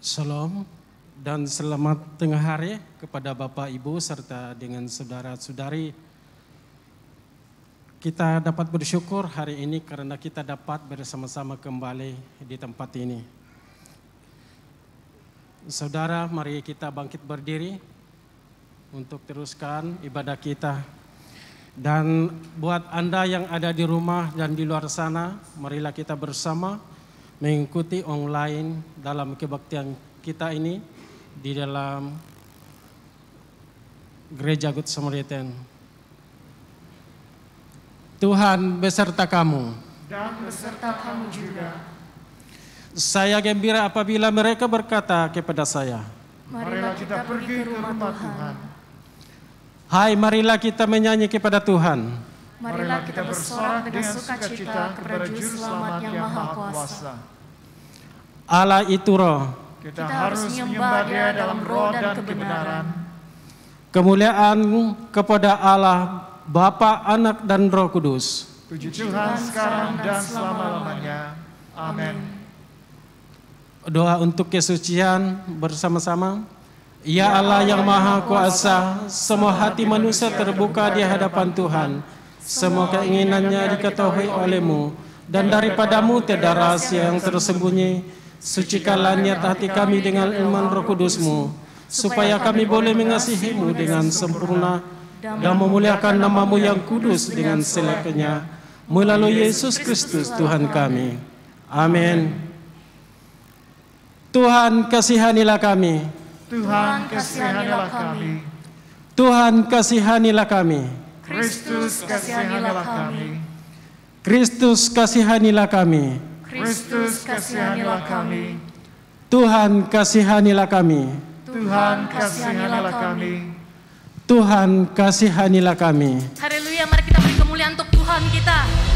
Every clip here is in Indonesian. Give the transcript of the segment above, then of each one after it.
Shalom dan selamat tengah hari kepada Bapak Ibu serta dengan saudara-saudari. Kita dapat bersyukur hari ini karena kita dapat bersama-sama kembali di tempat ini. Saudara, mari kita bangkit berdiri untuk teruskan ibadah kita. Dan buat Anda yang ada di rumah dan di luar sana, marilah kita bersama mengikuti online dalam kebaktian kita ini di dalam Gereja Good Samaritan. Tuhan beserta kamu. Dan beserta kamu juga. Saya gembira apabila mereka berkata kepada saya, marilah kita pergi ke rumah Tuhan. Hai, marilah kita menyanyi kepada Tuhan. Marilah kita bersorak dengan sukacita kepada Juru Selamat yang Maha Kuasa. Allah itu roh. Kita harus menyembah Dia dalam roh dan kebenaran. Kemuliaan kepada Allah, Bapa, Anak, dan Roh Kudus. Puji Tuhan sekarang dan selama-lamanya. Amin. Doa untuk kesucian bersama-sama. Ya Allah yang Maha Kuasa, semua hati manusia terbuka di hadapan Tuhan. Semua keinginannya diketahui oleh-Mu, dan daripadamu tiada rahasia yang tersembunyi. Sucikanlah niat hati kami dengan iman Roh Kudus-Mu, supaya kami boleh mengasihi-Mu dengan sempurna dan memuliakan nama-Mu yang kudus dengan seleknya, melalui Yesus Kristus Tuhan kami. Amin. Tuhan kasihanilah kami. Tuhan kasihanilah kami. Tuhan kasihanilah kami. Kristus kasihanilah kami. Kristus kasihanilah kami. Kristus kasihanilah kami. Tuhan kasihanilah kami. Tuhan kasihanilah kami. Tuhan kasihanilah kami. Haleluya, mari kita beri kemuliaan untuk Tuhan kita.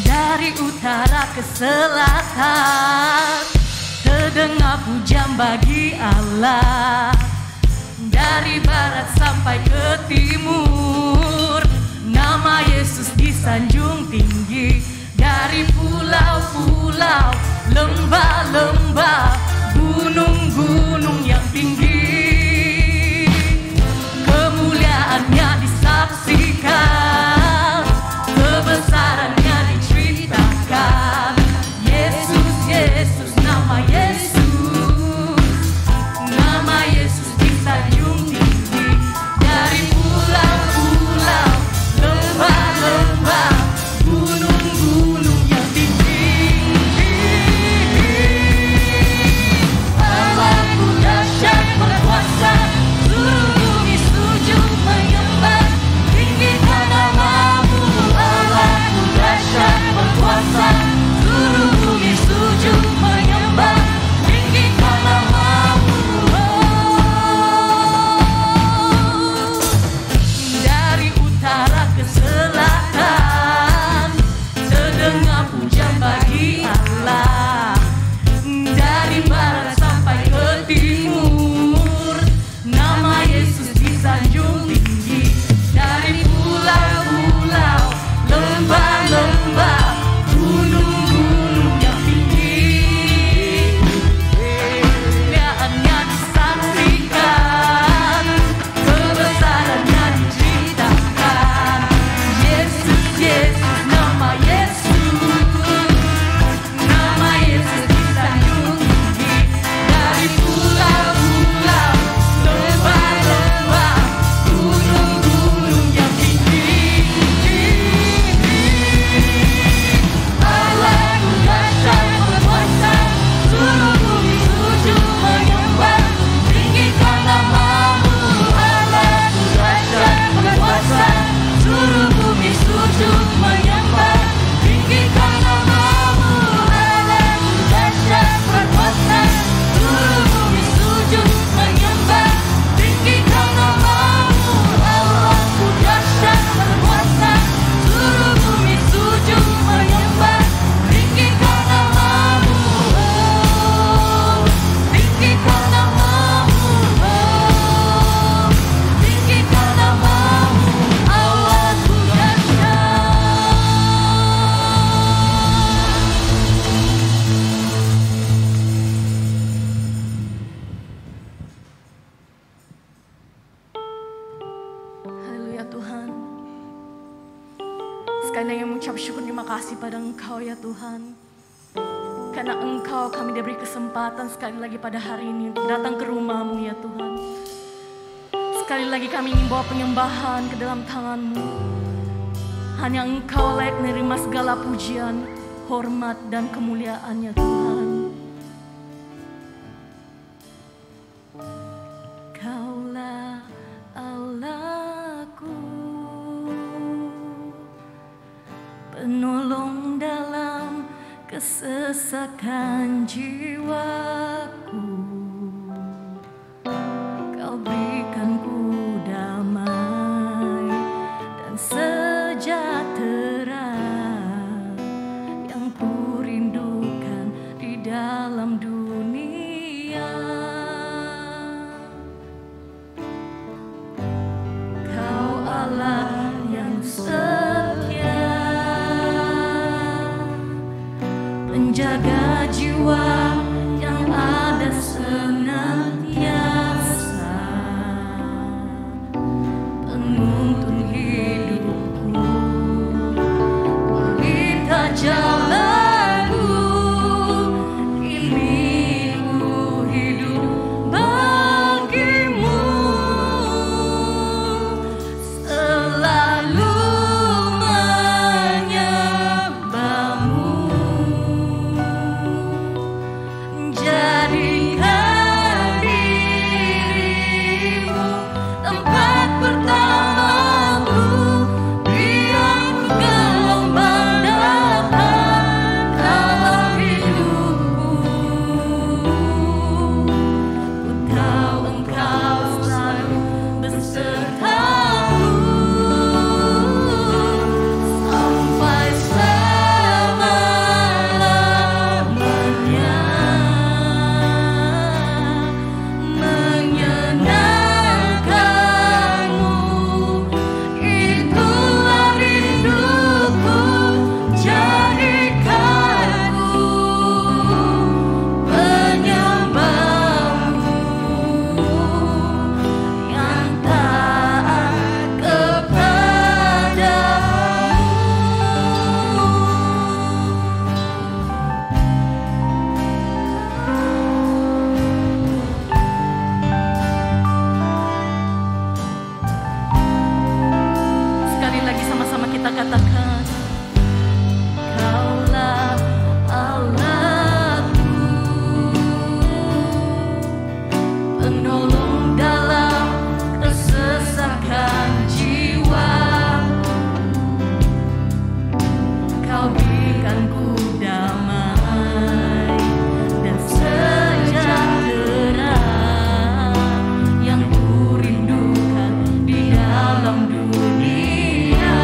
Dari utara ke selatan terdengar pujian bagi Allah. Dari barat sampai ke timur nama Yesus disanjung tinggi. Dari pulau-pulau, lembah-lembah, gunung-gunung yang tinggi, kemuliaannya disaksikan, kebesarannya diceritakan. Yesus, Yesus, nama Yesus disanjung tinggi. Dari pulau-pulau, sekali lagi mengucap syukur terima kasih pada Engkau ya Tuhan. Karena Engkau kami diberi kesempatan sekali lagi pada hari ini untuk datang ke rumah-Mu ya Tuhan. Sekali lagi kami ingin bawa penyembahan ke dalam tangan-Mu. Hanya Engkau layak menerima segala pujian, hormat dan kemuliaan ya Tuhan. Kaulah Allahku, penolong dalam kesesakan jiwaku. Kau berikan ku damai dan sejahtera yang ku rindukan di dalam dunia. Kau Allah yang setia, penjaga jiwa yang ada senantiasa, penuntun hidupku, pelita jalanku, kini ku hidup bagimu, selalu menyembahmu. Jadikan dirimu tempat pertamaku, biar ku gelombang datang dalam hidupku. Ku tahu Engkau selalu besertaku sampai selama-lamanya. Menyenangkanmu, itulah rinduku. Jadikan ku penyembahmu yang taat kepadamu. Sekali lagi sama-sama kita katakan, Kaulah Allahku, penolong dalam kesesakan jiwa. Kau berikan ku damai dan sejahtera yang ku rindukan di dalam dunia.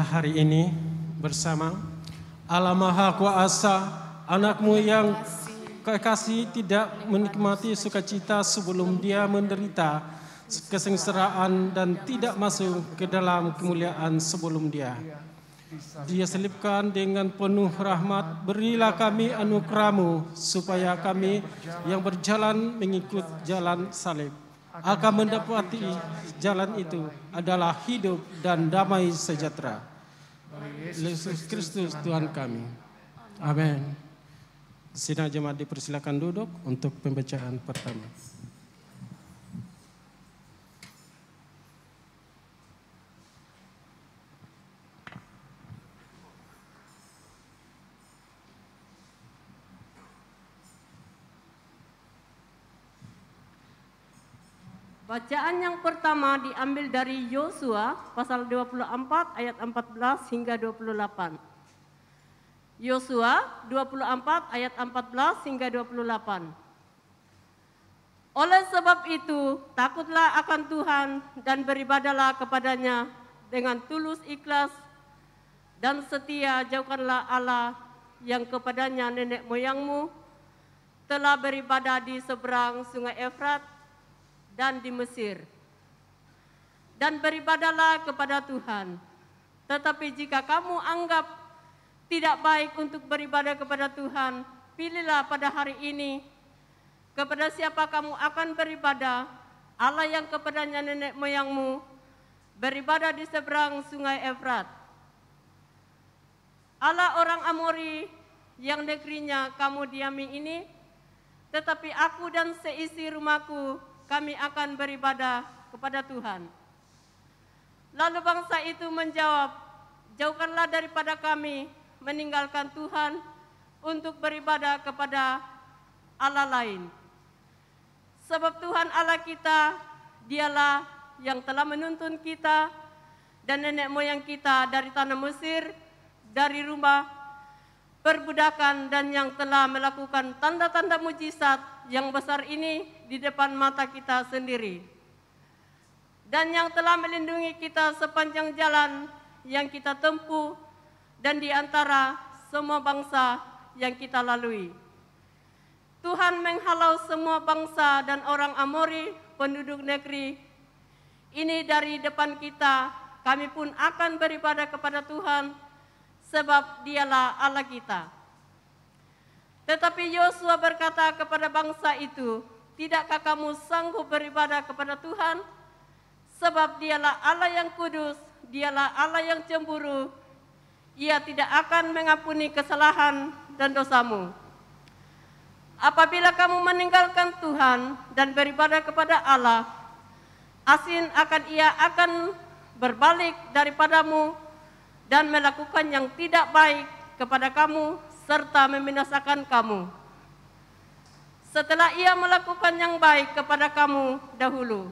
hari ini bersama Allah Maha Kuasa, anak-Mu yang kekasih tidak menikmati sukacita sebelum dia menderita kesengsaraan dan tidak masuk ke dalam kemuliaan sebelum dia selipkan dengan penuh rahmat. Berilah kami anugerah-Mu supaya kami yang berjalan mengikut jalan salib akan mendapati jalan itu adalah hidup dan damai sejahtera. Yesus Kristus Tuhan kami. Amin. Sidang jemaat dipersilakan duduk untuk pembacaan pertama. Bacaan yang pertama diambil dari Yosua pasal 24 ayat 14 hingga 28. Yosua 24 ayat 14 hingga 28. Oleh sebab itu, takutlah akan Tuhan dan beribadahlah kepadanya dengan tulus ikhlas dan setia. Jauhkanlah Allah yang kepadanya nenek moyangmu telah beribadah di seberang sungai Efrat dan di Mesir. Dan beribadahlah kepada Tuhan. Tetapi jika kamu anggap tidak baik untuk beribadah kepada Tuhan, pilihlah pada hari ini kepada siapa kamu akan beribadah. Allah yang kepadanya nenek moyangmu beribadah di seberang sungai Efrat. Allah orang Amori yang negerinya kamu diami ini, tetapi aku dan seisi rumahku kami akan beribadah kepada Tuhan. Lalu bangsa itu menjawab, jauhkanlah daripada kami meninggalkan Tuhan untuk beribadah kepada Allah lain. Sebab Tuhan Allah kita, dialah yang telah menuntun kita dan nenek moyang kita dari tanah Mesir, dari rumah perbudakan, dan yang telah melakukan tanda-tanda mujizat yang besar ini di depan mata kita sendiri, dan yang telah melindungi kita sepanjang jalan yang kita tempuh dan di antara semua bangsa yang kita lalui. Tuhan menghalau semua bangsa dan orang Amori, penduduk negeri ini dari depan kita. Kami pun akan beribadah kepada Tuhan, sebab dialah Allah kita. Tetapi Yosua berkata kepada bangsa itu, tidakkah kamu sanggup beribadah kepada Tuhan? Sebab dialah Allah yang kudus, dialah Allah yang cemburu. Ia tidak akan mengampuni kesalahan dan dosamu. Apabila kamu meninggalkan Tuhan dan beribadah kepada Allah, asin ia akan berbalik daripadamu dan melakukan yang tidak baik kepada kamu serta membinasakan kamu, setelah ia melakukan yang baik kepada kamu dahulu.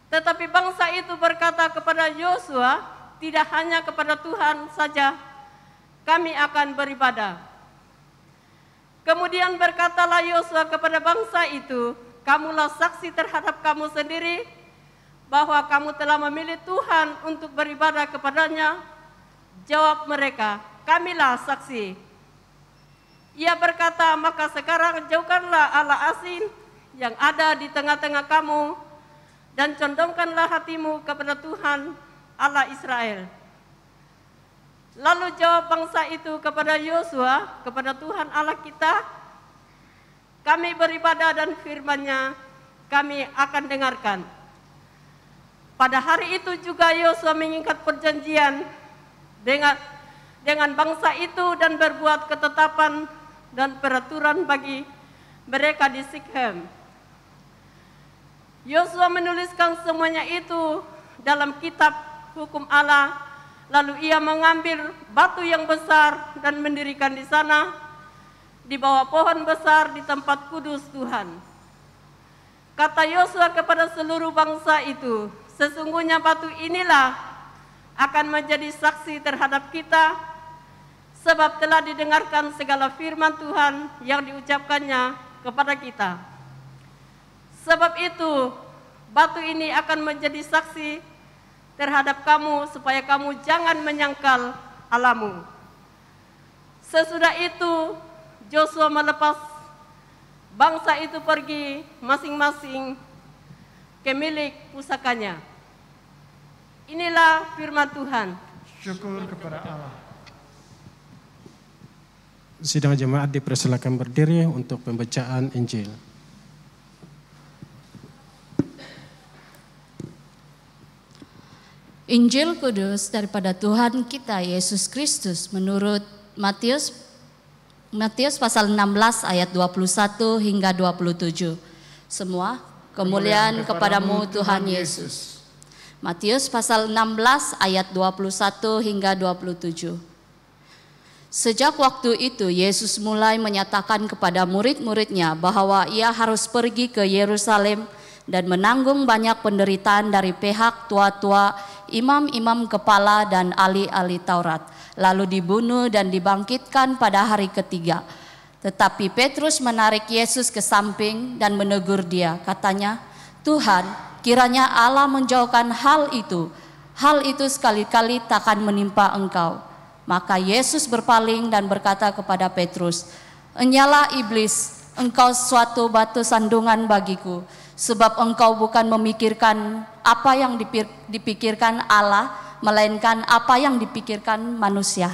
Tetapi bangsa itu berkata kepada Yosua, tidak hanya kepada Tuhan saja kami akan beribadah. Kemudian berkatalah Yosua kepada bangsa itu, kamulah saksi terhadap kamu sendiri bahwa kamu telah memilih Tuhan untuk beribadah kepadanya. Jawab mereka, kamilah saksi. Ia berkata, maka sekarang jauhkanlah Allah asing yang ada di tengah-tengah kamu dan condongkanlah hatimu kepada Tuhan Allah Israel. Lalu jawab bangsa itu kepada Yosua, kepada Tuhan Allah kita, kami beribadah dan firman-Nya kami akan dengarkan. Pada hari itu juga Yosua mengikat perjanjian dengan bangsa itu dan berbuat ketetapan dan peraturan bagi mereka di Sikhem. Yosua menuliskan semuanya itu dalam kitab hukum Allah, lalu ia mengambil batu yang besar dan mendirikan di sana di bawah pohon besar di tempat kudus Tuhan. Kata Yosua kepada seluruh bangsa itu, sesungguhnya batu inilah akan menjadi saksi terhadap kita, sebab telah didengarkan segala firman Tuhan yang diucapkannya kepada kita. Sebab itu, batu ini akan menjadi saksi terhadap kamu supaya kamu jangan menyangkal Allahmu. Sesudah itu Joshua melepas bangsa itu pergi masing-masing ke milik pusakanya. Inilah firman Tuhan. Syukur kepada Allah. Sidang jemaat dipersilakan berdiri untuk pembacaan Injil. Injil Kudus daripada Tuhan kita Yesus Kristus menurut Matius pasal 16 ayat 21 hingga 27. Semua kemuliaan kepadamu Tuhan Yesus. Matius pasal 16 ayat 21 hingga 27. Sejak waktu itu Yesus mulai menyatakan kepada murid-muridnya bahwa ia harus pergi ke Yerusalem dan menanggung banyak penderitaan dari pihak tua-tua, imam-imam kepala dan ahli-ahli Taurat, lalu dibunuh dan dibangkitkan pada hari ketiga. Tetapi Petrus menarik Yesus ke samping dan menegur dia, katanya, "Tuhan, kiranya Allah menjauhkan hal itu sekali-kali takkan menimpa engkau." Maka Yesus berpaling dan berkata kepada Petrus, "Enyalah iblis, engkau suatu batu sandungan bagiku, sebab engkau bukan memikirkan apa yang dipikirkan Allah, melainkan apa yang dipikirkan manusia."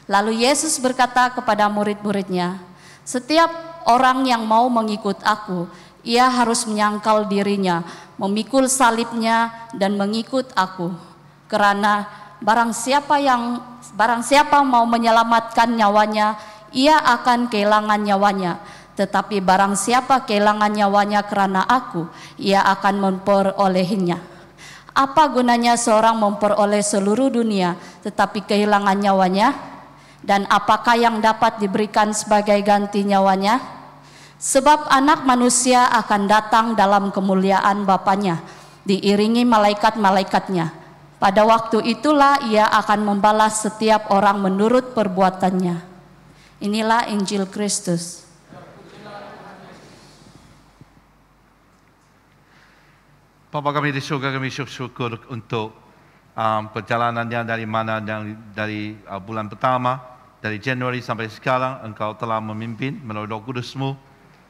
Lalu Yesus berkata kepada murid-muridnya, "Setiap orang yang mau mengikut aku, ia harus menyangkal dirinya, memikul salibnya dan mengikut aku. Karena barang siapa mau menyelamatkan nyawanya, ia akan kehilangan nyawanya. Tetapi barang siapa kehilangan nyawanya karena aku, ia akan memperolehinya. Apa gunanya seorang memperoleh seluruh dunia tetapi kehilangan nyawanya? Dan apakah yang dapat diberikan sebagai ganti nyawanya? Sebab anak manusia akan datang dalam kemuliaan Bapanya, diiringi malaikat-malaikatnya. Pada waktu itulah ia akan membalas setiap orang menurut perbuatannya." Inilah Injil Kristus. Bapa kami di surga, kami syukur untuk perjalanannya dari bulan pertama, dari Januari sampai sekarang, Engkau telah memimpin melalui Roh Kudus-Mu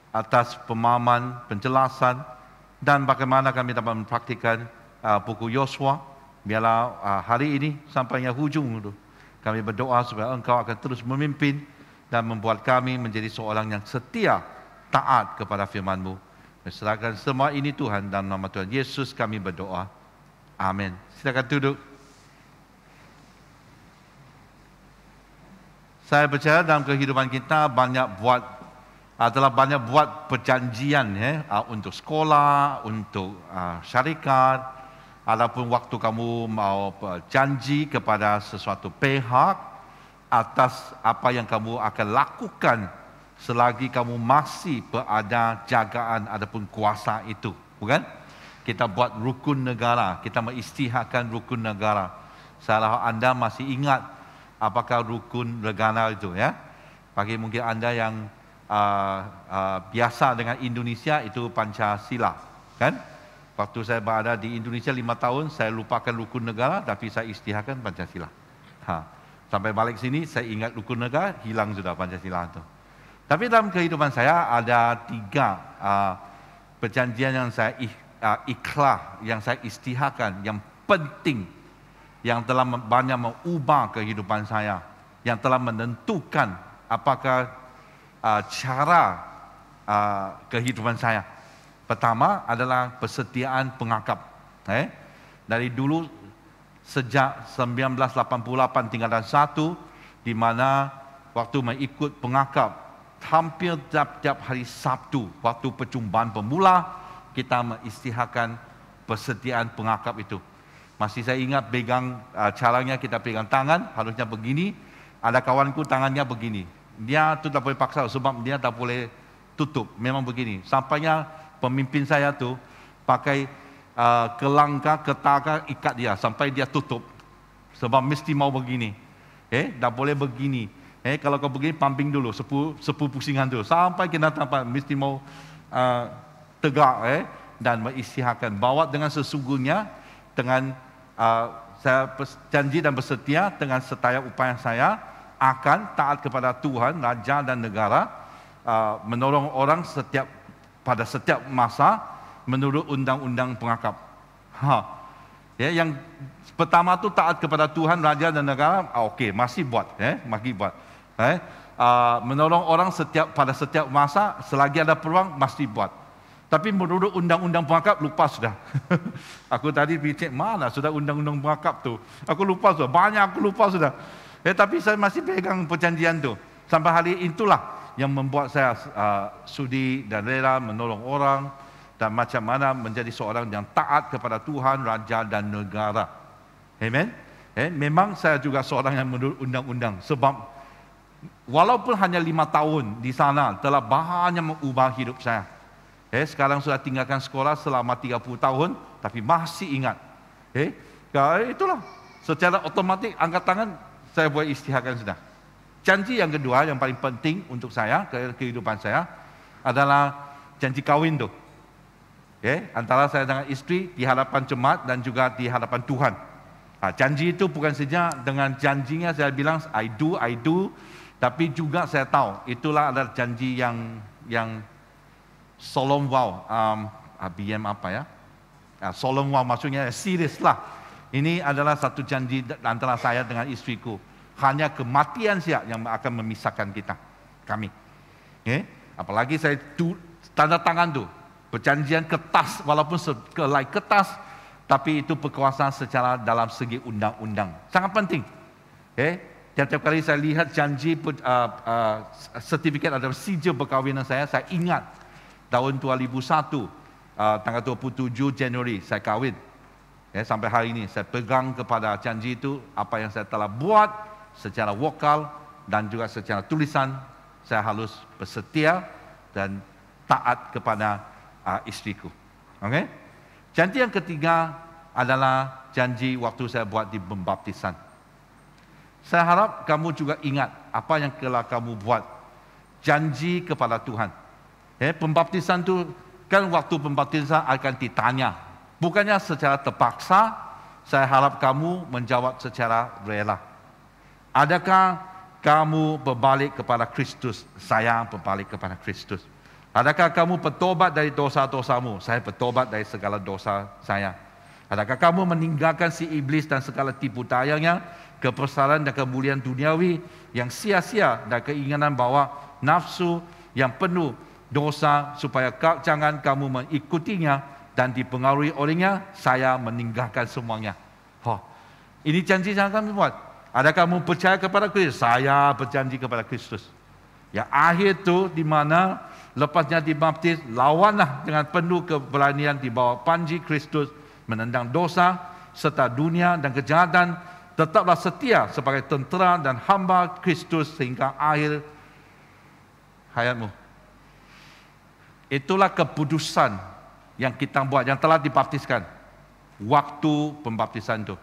atas pemahaman, penjelasan, dan bagaimana kami dapat mempraktikkan buku Yosua. Biarlah hari ini sampainya hujung itu, kami berdoa supaya Engkau akan terus memimpin dan membuat kami menjadi seorang yang setia, taat kepada firman-Mu. Serahkan semua ini Tuhan, dalam nama Tuhan Yesus kami berdoa. Amin. Silakan duduk. Saya percaya dalam kehidupan kita telah banyak buat perjanjian untuk sekolah, untuk syarikat, ataupun waktu kamu mau berjanji kepada sesuatu pihak atas apa yang kamu akan lakukan selagi kamu masih berada jagaan ataupun kuasa itu, bukan? Kita buat rukun negara, kita mengisytiharkan rukun negara. Saya harap anda masih ingat apakah rukun negara itu, ya? Bagi mungkin anda yang biasa dengan Indonesia, itu Pancasila, kan? Waktu saya berada di Indonesia 5 tahun, saya lupakan rukun negara, tapi saya isytiharkan Pancasila. Sampai balik sini, saya ingat rukun negara, hilang sudah Pancasila itu. Tapi dalam kehidupan saya ada 3 perjanjian yang saya ikhlas, yang saya isytiharkan, yang penting, yang telah banyak mengubah kehidupan saya, yang telah menentukan apakah cara kehidupan saya. Pertama adalah persediaan pengakap. Dari dulu sejak 1988 tingkatan 1, di mana waktu mengikut pengakap, hampir tiap hari Sabtu, waktu perjumpaan pemula, kita mengisytiharkan persediaan pengakap itu. Masih saya ingat pegang caranya, kita pegang tangan, harusnya begini. Ada kawanku tangannya begini. Dia tu tak boleh paksa sebab dia tak boleh tutup. Memang begini. Sampainya pemimpin saya tu pakai kelangka, ketaka, ikat dia sampai dia tutup. Sebab mesti mau begini. Tak boleh begini. Kalau kau begini, pumping dulu 10 pusingan dulu. Sampai kita tampak mesti mau tegak dan mengisytiharkan. Bawa dengan sesungguhnya, dengan saya janji dan bersetia dengan setiap upaya saya akan taat kepada Tuhan, Raja dan negara, menolong orang pada setiap masa menurut undang-undang pengakap. Ya, yang pertama tu taat kepada Tuhan, Raja dan negara, okey, masih buat. Menolong orang pada setiap masa, selagi ada peluang, masih buat. Tapi menurut undang-undang pengakap, lupa sudah. Aku tadi cek mana sudah undang-undang pengakap tu. Aku lupa sudah, banyak aku lupa sudah. Tapi saya masih pegang perjanjian tu. Sampai hari itulah yang membuat saya sudi dan rela menolong orang dan macam mana menjadi seorang yang taat kepada Tuhan, Raja dan negara. Amen. Memang saya juga seorang yang menurut undang-undang. Sebab walaupun hanya 5 tahun di sana telah banyak mengubah hidup saya. Sekarang sudah tinggalkan sekolah selama 30 tahun, tapi masih ingat. Itulah, secara otomatik angkat tangan, saya boleh isytiharkan sudah. Janji yang kedua yang paling penting untuk saya, kehidupan saya, adalah janji kahwin tu. Antara saya dengan isteri di hadapan jemaat dan juga di hadapan Tuhan. Janji itu bukan saja dengan janjinya saya bilang I do, tapi juga saya tahu itulah adalah janji yang solemn vow, BM apa ya? Solemn vow maksudnya serius lah. Ini adalah satu janji antara saya dengan istriku. Hanya kematian saja yang akan memisahkan kami. Apalagi saya tanda tangan tu, perjanjian kertas, walaupun sekelai kertas, tapi itu berkuasa secara dalam segi undang-undang. Sangat penting. Tiap-tiap kali saya lihat janji sertifikat atau sijil perkahwinan saya ingat tahun 2001, tanggal 27 Januari saya kahwin. Sampai hari ini saya pegang kepada janji itu, apa yang saya telah buat secara vokal dan juga secara tulisan, saya harus bersetia dan taat kepada istriku. Okay? Janji yang ketiga adalah janji waktu saya buat di pembaptisan. Saya harap kamu juga ingat apa yang telah kamu buat. Janji kepada Tuhan. Pembaptisan itu kan waktu pembaptisan akan ditanya. Bukannya secara terpaksa, saya harap kamu menjawab secara rela. Adakah kamu berbalik kepada Kristus? Saya berbalik kepada Kristus. Adakah kamu bertobat dari dosa-dosamu? Saya bertobat dari segala dosa saya. Adakah kamu meninggalkan si iblis dan segala tipu dayanya, kebesaran dan kemuliaan duniawi yang sia-sia dan keinginan bawa nafsu yang penuh dosa supaya jangan kamu mengikutinya dan dipengaruhi olehnya? Saya meninggalkan semuanya. Ini janji yang kami buat. Adakah kamu percaya kepada Kristus? Saya berjanji kepada Kristus. Yang akhir itu di mana lepasnya dibaptis, lawanlah dengan penuh keberanian di bawah panji Kristus, menendang dosa serta dunia dan kejahatan. Tetaplah setia sebagai tentera dan hamba Kristus sehingga akhir hayatmu. Itulah keputusan yang kita buat, yang telah dibaptiskan waktu pembaptisan itu.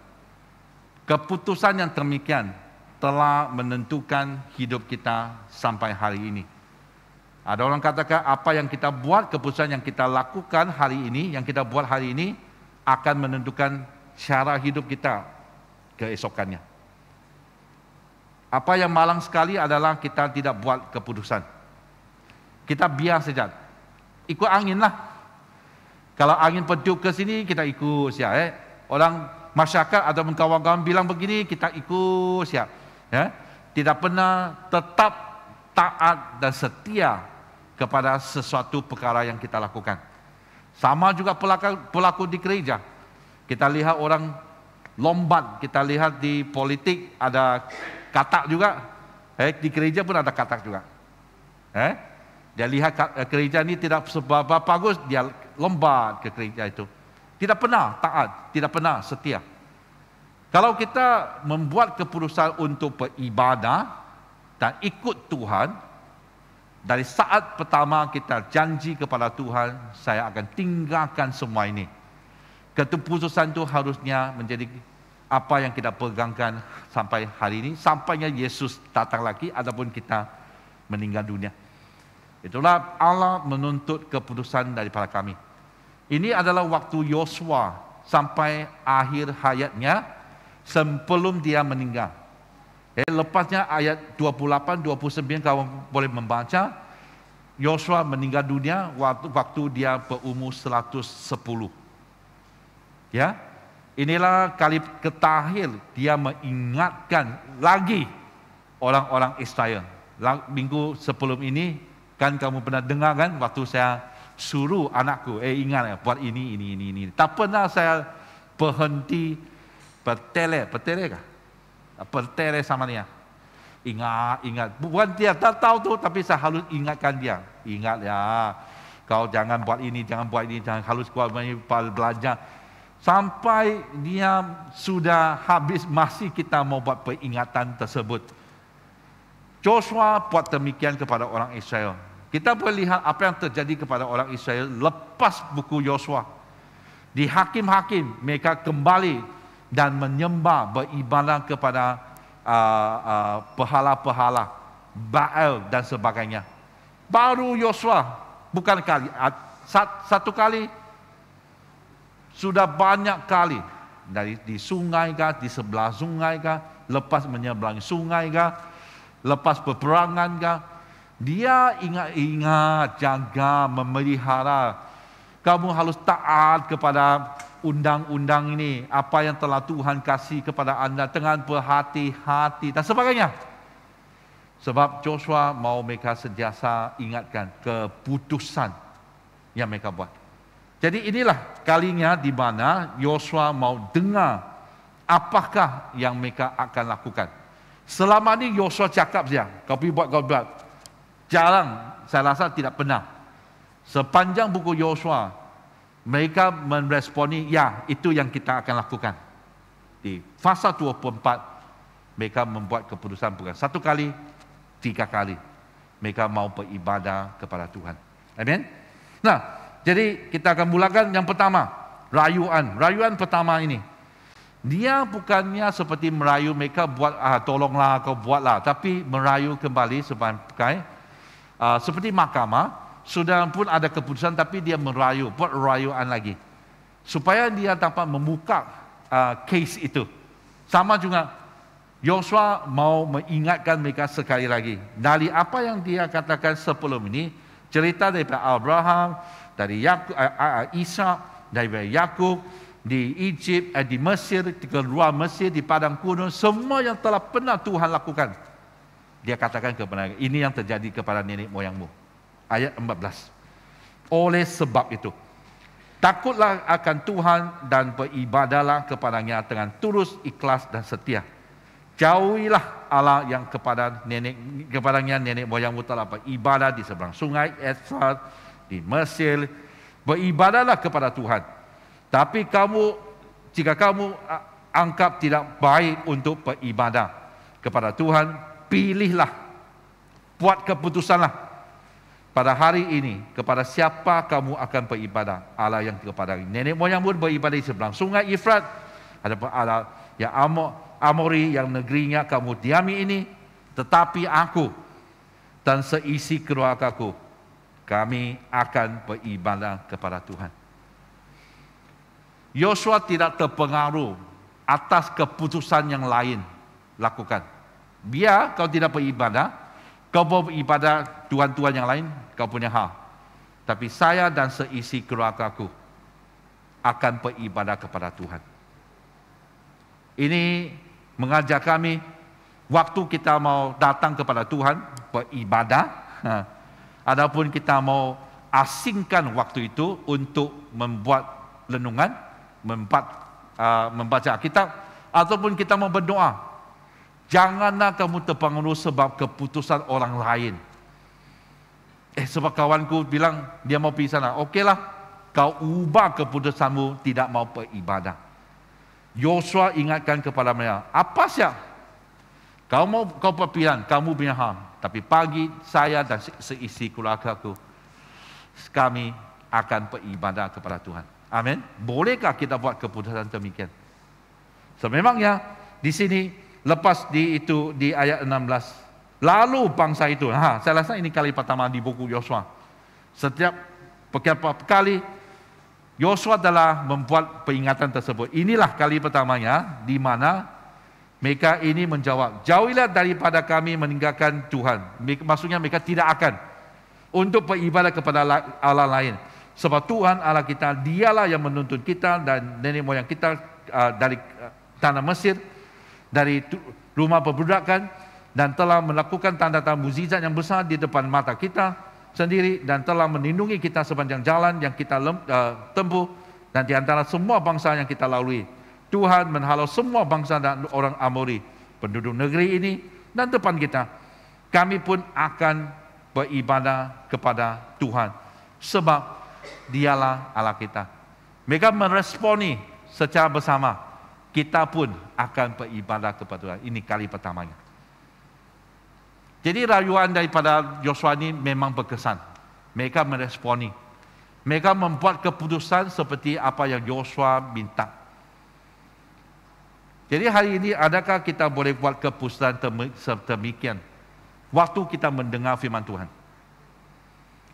Keputusan yang demikian telah menentukan hidup kita sampai hari ini. Ada orang katakan apa yang kita buat, keputusan yang kita lakukan hari ini, yang kita buat hari ini akan menentukan cara hidup kita keesokannya. Apa yang malang sekali adalah kita tidak buat keputusan. Kita biar saja. Ikut angin lah. Kalau angin bertiup ke sini, kita ikut siap. Orang masyarakat atau kawan-kawan bilang begini, kita ikut siap. Tidak pernah tetap taat dan setia kepada sesuatu perkara yang kita lakukan. Sama juga pelaku di gereja. Kita lihat orang lombat, kita lihat di politik ada katak juga. Di gereja pun ada katak juga. Dia lihat gereja ini tidak seberapa bagus, dia lombat ke gereja itu. Tidak pernah taat, tidak pernah setia. Kalau kita membuat keputusan untuk beribadah dan ikut Tuhan, dari saat pertama kita janji kepada Tuhan, saya akan tinggalkan semua ini. Keputusan itu harusnya menjadi apa yang kita pegangkan sampai hari ini, sampainya Yesus datang lagi ataupun kita meninggal dunia. Itulah Allah menuntut keputusan daripada kami. Ini adalah waktu Yosua sampai akhir hayatnya sebelum dia meninggal. Lepasnya ayat 28-29 kamu boleh membaca. Yosua meninggal dunia waktu dia berumur 110. Ya, inilah kali terakhir dia mengingatkan lagi orang-orang Israel. Minggu sebelum ini kan kamu pernah dengar kan waktu saya suruh anakku, ingat ya, buat ini. Tak pernah saya berhenti bertele sama dia. Ingat. Bukan dia tak tahu tu, tapi saya harus ingatkan dia. Ingat ya, kau jangan buat ini, jangan harus kuat belajar. Sampai dia sudah habis, masih kita mau buat peringatan tersebut. Joshua buat demikian kepada orang Israel. Kita boleh lihat apa yang terjadi kepada orang Israel lepas buku Yosua. Di Hakim-Hakim mereka kembali dan menyembah, beribadah kepada berhala-berhala, Baal dan sebagainya. Baru Yosua, bukan kali, satu kali, sudah banyak kali di sungai kah, di sebelah sungai kah, lepas menyeberangi sungai kah, lepas peperangan kah, dia ingat, jaga, memelihara. Kamu harus taat kepada undang-undang ini, apa yang telah Tuhan kasih kepada anda dengan berhati-hati dan sebagainya. Sebab Joshua mau mereka sentiasa ingatkan keputusan yang mereka buat. Jadi inilah kalinya di mana Joshua mau dengar apakah yang mereka akan lakukan. Selama ini Joshua cakap saja, kau buat. Jarang, saya rasa tidak pernah. Sepanjang buku Joshua, mereka meresponi, ya itu yang kita akan lakukan. Di fasa 24, mereka membuat keputusan bukan 1 kali, 3 kali. Mereka mau beribadah kepada Tuhan. Amin. Nah, jadi kita akan mulakan yang pertama, rayuan. Rayuan pertama ini, dia bukannya seperti merayu mereka buat, tolonglah kau buatlah, tapi merayu kembali sebagai seperti mahkamah. Sudah pun ada keputusan, tapi dia merayu, buat rayuan lagi, supaya dia dapat membuka case itu. Sama juga Yosua mau mengingatkan mereka sekali lagi dari apa yang dia katakan sebelum ini, cerita daripada Abraham, dari Ishak, dari Yakub di Egypt, di Mesir, di keluar Mesir, di padang gurun, semua yang telah pernah Tuhan lakukan. Dia katakan kepada mereka, ini yang terjadi kepada nenek moyangmu. Ayat 14. Oleh sebab itu, takutlah akan Tuhan dan beribadahlah kepadanya dengan tulus, ikhlas dan setia. Jauhilah Allah yang kepadanya nenek moyangmu telah beribadah di seberang sungai Efrat, di Mesir. Beribadahlah kepada Tuhan. Tapi jika kamu anggap tidak baik untuk beribadah kepada Tuhan, pilihlah, buat keputusanlah pada hari ini kepada siapa kamu akan beribadah. Allah yang kepada nenek moyangmu beribadah di seberang sungai Efrat, ada Allah yang Amori yang negerinya kamu diami ini, tetapi aku dan seisi keluargaku, kami akan beribadah kepada Tuhan. Yosua tidak terpengaruh atas keputusan yang lain lakukan. Biar kau tidak beribadah, kau beribadah tuhan-tuhan yang lain, kau punya hal. Tapi saya dan seisi keluargaku akan beribadah kepada Tuhan. Ini mengajar kami, waktu kita mau datang kepada Tuhan, beribadah, adapun kita mau asingkan waktu itu untuk membuat renungan, membaca kitab, ataupun kita mau berdoa, janganlah kamu terpengaruh sebab keputusan orang lain. Sebab kawanku bilang dia mau pergi sana, okeylah, kau ubah keputusanmu tidak mau beribadah. Yosua ingatkan kepada mereka, apa sih? Kau berpilihan, kamu punya hal. Tapi pagi saya dan seisi keluargaku, kami akan beribadah kepada Tuhan. Amin. Bolehkah kita buat keputusan demikian? Memangnya di sini lepas di ayat 16. Lalu bangsa itu, saya rasa ini kali pertama di buku Yosua. Setiap beberapa kali Yosua telah membuat peringatan tersebut. Inilah kali pertamanya di mana mereka ini menjawab, jauhilah daripada kami meninggalkan Tuhan. Maksudnya mereka tidak akan untuk beribadah kepada Allah lain. Sebab Tuhan Allah kita, dialah yang menuntun kita dan nenek moyang kita dari tanah Mesir, dari rumah perbudakan, dan telah melakukan tanda-tanda mukjizat yang besar di depan mata kita sendiri, dan telah melindungi kita sepanjang jalan yang kita tempuh, dan di antara semua bangsa yang kita lalui. Tuhan menghalau semua bangsa dan orang Amori, penduduk negeri ini dan depan kita. Kami pun akan beribadah kepada Tuhan, sebab dialah Allah kita. Mereka meresponi secara bersama, kita pun akan beribadah kepada Tuhan. Ini kali pertamanya. Jadi rayuan daripada Yosua ini memang berkesan. Mereka meresponi. Mereka membuat keputusan seperti apa yang Yosua minta. Jadi hari ini adakah kita boleh buat keputusan demikian? Waktu kita mendengar firman Tuhan.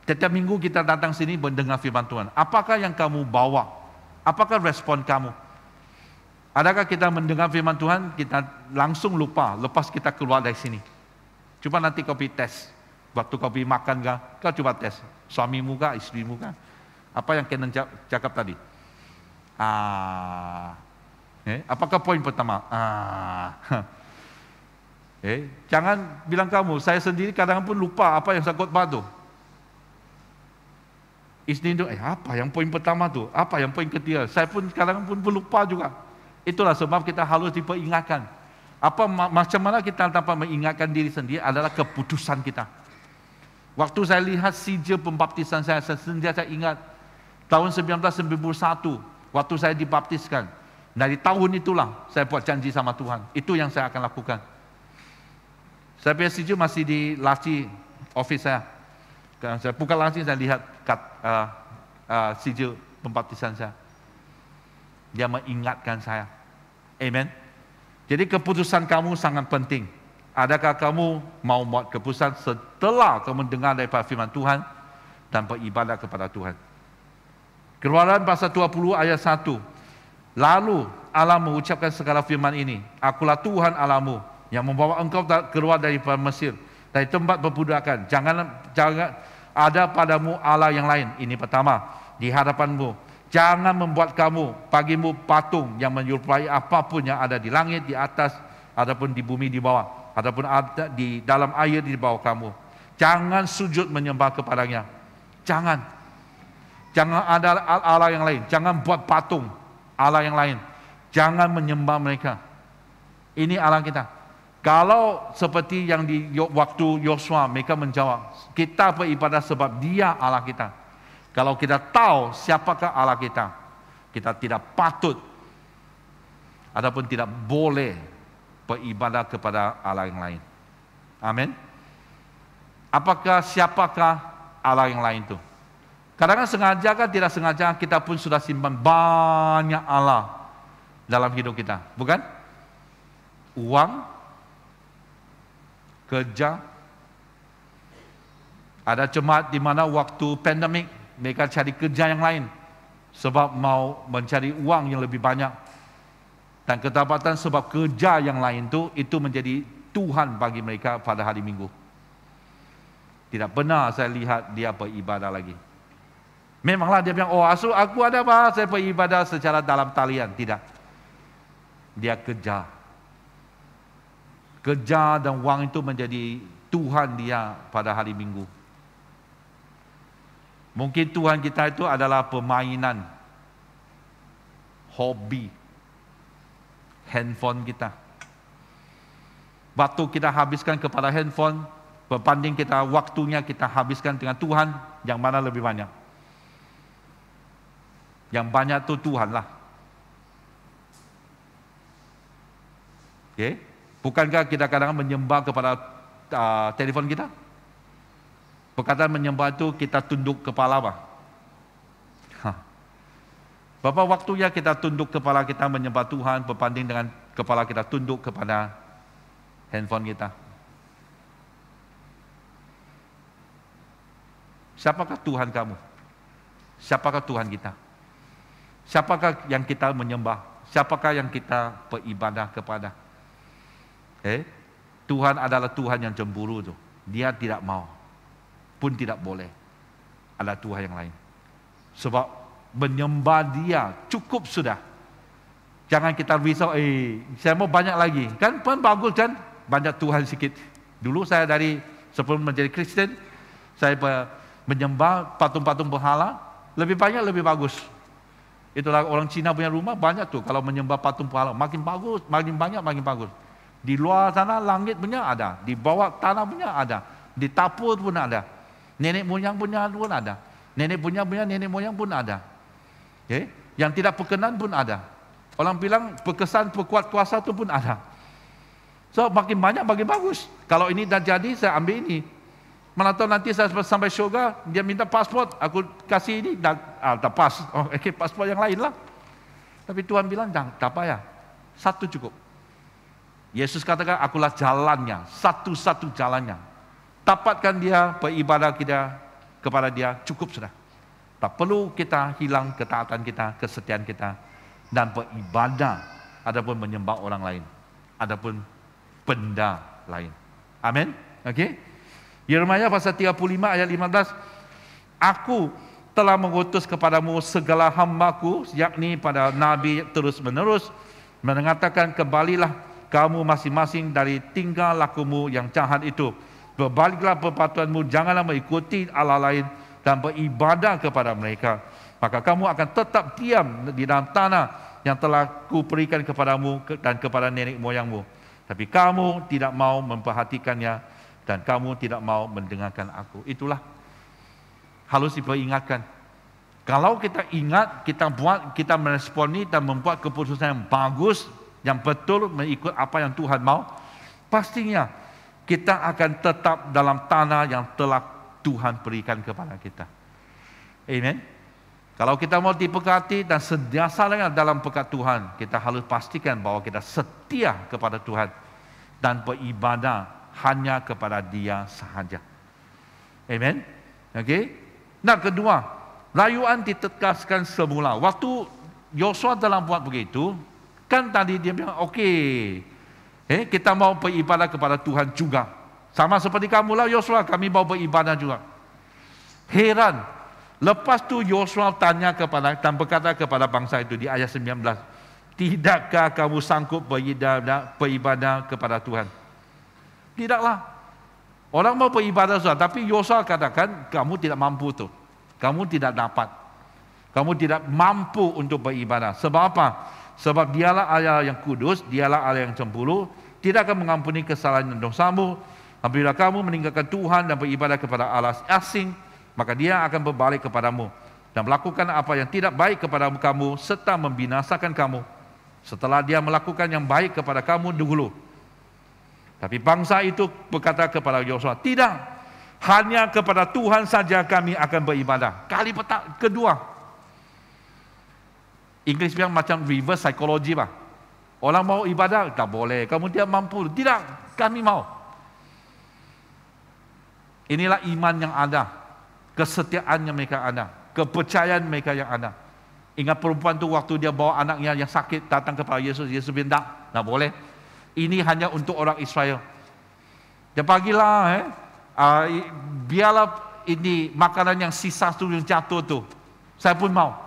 Setiap minggu kita datang sini mendengar firman Tuhan. Apakah yang kamu bawa? Apakah respon kamu? Adakah kita mendengar firman Tuhan, kita langsung lupa lepas kita keluar dari sini? Cuba nanti kau pergi tes. Waktu kau pergi makan kau coba tes. Suamimu kah, istrimu kah? Apa yang kena cakap tadi? Apakah poin pertama? Jangan bilang kamu, saya sendiri kadang pun lupa apa yang saya khotbah tu. Isteri itu, apa yang poin pertama tu? Apa yang poin ketiga? Saya pun kadang pun lupa juga. Itulah sebab kita harus diperingatkan. Macam mana kita dapat mengingatkan diri sendiri adalah keputusan kita. Waktu saya lihat sijil pembaptisan saya sentiasa ingat tahun 1991 waktu saya dibaptiskan. Dari tahun itulah saya buat janji sama Tuhan. Itu yang saya akan lakukan. Saya punya sijil masih di laci office saya. Saya buka laci, saya lihat sijil pembaptisan saya. Dia mengingatkan saya. Amen. Jadi keputusan kamu sangat penting. Adakah kamu mau buat keputusan setelah kamu dengar daripada firman Tuhan dan beribadah kepada Tuhan? Keluaran pasal 20 ayat 1. Lalu Allah mengucapkan segala firman ini, akulah Tuhan Allahmu yang membawa engkau keluar daripada Mesir, dari tempat perbudakan. Jangan ada padamu Allah yang lain. Ini pertama, di hadapanmu. Jangan membuat bagimu patung yang menyerupai apapun yang ada di langit, di atas, ataupun di bumi di bawah, ataupun ada di dalam air di bawah kamu. Jangan sujud menyembah kepadanya. Jangan ada Allah yang lain. Jangan buat patung Allah yang lain. Jangan menyembah mereka. Ini Allah kita. Kalau seperti yang di waktu Yosua, mereka menjawab, kita beribadah sebab Dia Allah kita. Kalau kita tahu siapakah Allah kita, kita tidak patut ataupun tidak boleh beribadah kepada Allah yang lain. Amin. Siapakah Allah yang lain itu? Kadang-kadang sengaja kan tidak sengaja kita pun sudah simpan banyak Allah dalam hidup kita, bukan? Uang, kerja. Ada jemaat di mana waktu pandemik mereka cari kerja yang lain sebab mau mencari uang yang lebih banyak. Dan kedapatan sebab kerja yang lain itu menjadi Tuhan bagi mereka pada hari Minggu. Tidak benar saya lihat dia beribadah lagi. Memanglah dia bilang, aku ada apa? Saya beribadah secara dalam talian. Tidak. Dia kerja. Kerja dan wang itu menjadi Tuhan dia pada hari Minggu. Mungkin Tuhan kita itu adalah permainan, hobi, handphone kita. Waktu kita habiskan kepada handphone, berbanding waktunya kita habiskan dengan Tuhan, yang mana lebih banyak? Yang banyak itu Tuhan lah. Okay? Bukankah kita kadang-kadang menyembah kepada telefon kita? Perkataan menyembah itu kita tunduk kepala apa? Berapa waktunya kita tunduk kepala kita menyembah Tuhan berbanding dengan kepala kita tunduk kepada handphone kita? Siapakah Tuhan kamu? Siapakah Tuhan kita? Siapakah yang kita menyembah? Siapakah yang kita beribadah kepada? Tuhan adalah Tuhan yang cemburu tu. Dia tidak mau, pun tidak boleh ada Tuhan yang lain. Sebab menyembah Dia cukup sudah. Jangan kita risau, saya mau banyak lagi. Kan pun bagus kan, banyak Tuhan sikit. Dulu saya sebelum menjadi Kristen, saya menyembah patung-patung berhala, lebih banyak lebih bagus. Itulah orang Cina punya rumah banyak tuh, kalau menyembah patung berhala, makin bagus, makin banyak makin bagus. Di luar sana langit punya ada, di bawah tanah punya ada, di tapur pun ada, nenek moyang punya pun ada, nenek punya nenek moyang pun ada. Yang tidak berkenan pun ada. Orang bilang berkesan berkuat kuasa itu pun ada. So makin banyak makin bagus. Kalau ini dah jadi, saya ambil ini. Mana tahu nanti saya sampai syurga, dia minta pasport, aku kasih ini, dah pas. Pasport yang lain lah. Tapi Tuhan bilang, jangan, tak payah. Satu cukup. Yesus katakan, akulah jalannya, satu-satu jalannya. Dapatkan dia, beribadah kita kepada dia, cukup sudah. Tak perlu kita hilang ketaatan kita, kesetiaan kita, dan beribadah, adapun menyembah orang lain, adapun benda lain. Amin. Okey. Yeremia pasal 35 ayat 15. Aku telah mengutus kepadamu segala hamba-Ku, yakni pada nabi terus menerus, mengatakan, kembalilah kamu masing-masing dari tingkah lakumu yang jahat itu. Berbaliklah perpatuanmu, janganlah mengikuti Allah lain dan beribadah kepada mereka. Maka kamu akan tetap diam di dalam tanah yang telah Kuberikan kepadamu dan kepada nenek moyangmu. Tapi kamu tidak mau memperhatikannya dan kamu tidak mau mendengarkan aku. Itulah harus diperingatkan. Kalau kita ingat, kita buat, kita meresponi dan membuat keputusan yang bagus, yang betul mengikut apa yang Tuhan mau, pastinya kita akan tetap dalam tanah yang telah Tuhan berikan kepada kita. Amen. Kalau kita mau diberkati dan sentiasa dalam berkat Tuhan, kita harus pastikan bahwa kita setia kepada Tuhan dan beribadah hanya kepada Dia sahaja. Amen. Okey. Nah, kedua, rayuan ditegaskan semula. Waktu Yosua dalam buat begitu, kan tadi dia bilang, okey, kita mau beribadah kepada Tuhan juga. Sama seperti kamu lah Yosua, kami mau beribadah juga. Heran. Lepas tu Yosua tanya kepada dan berkata kepada bangsa itu di ayat 19, tidakkah kamu sanggup beribadah kepada Tuhan? Tidaklah. Orang mau beribadah sudah, tapi Yosua katakan kamu tidak mampu tu. Kamu tidak dapat. Kamu tidak mampu untuk beribadah. Sebab apa? Sebab Dialah Allah yang kudus, Dialah Allah yang cemburu, tidak akan mengampuni kesalahan dan dosamu. Apabila kamu meninggalkan Tuhan dan beribadah kepada Allah asing, maka Dia akan berbalik kepadamu dan melakukan apa yang tidak baik kepada kamu serta membinasakan kamu setelah Dia melakukan yang baik kepada kamu dahulu. Tapi bangsa itu berkata kepada Yosua, tidak, hanya kepada Tuhan saja kami akan beribadah. Kali kedua, Inggris bilang macam reverse psychology lah. Orang mau ibadah, tak boleh, kamu tidak mampu. Tidak, kami mau. Inilah iman yang ada, kesetiaan yang mereka ada, kepercayaan mereka yang ada. Ingat perempuan tu waktu dia bawa anaknya yang sakit datang kepada Yesus, Yesus bilang, tak boleh. Ini hanya untuk orang Israel. Dia pagilah, biarlah ini makanan yang sisa tu yang jatuh tu. Saya pun mau.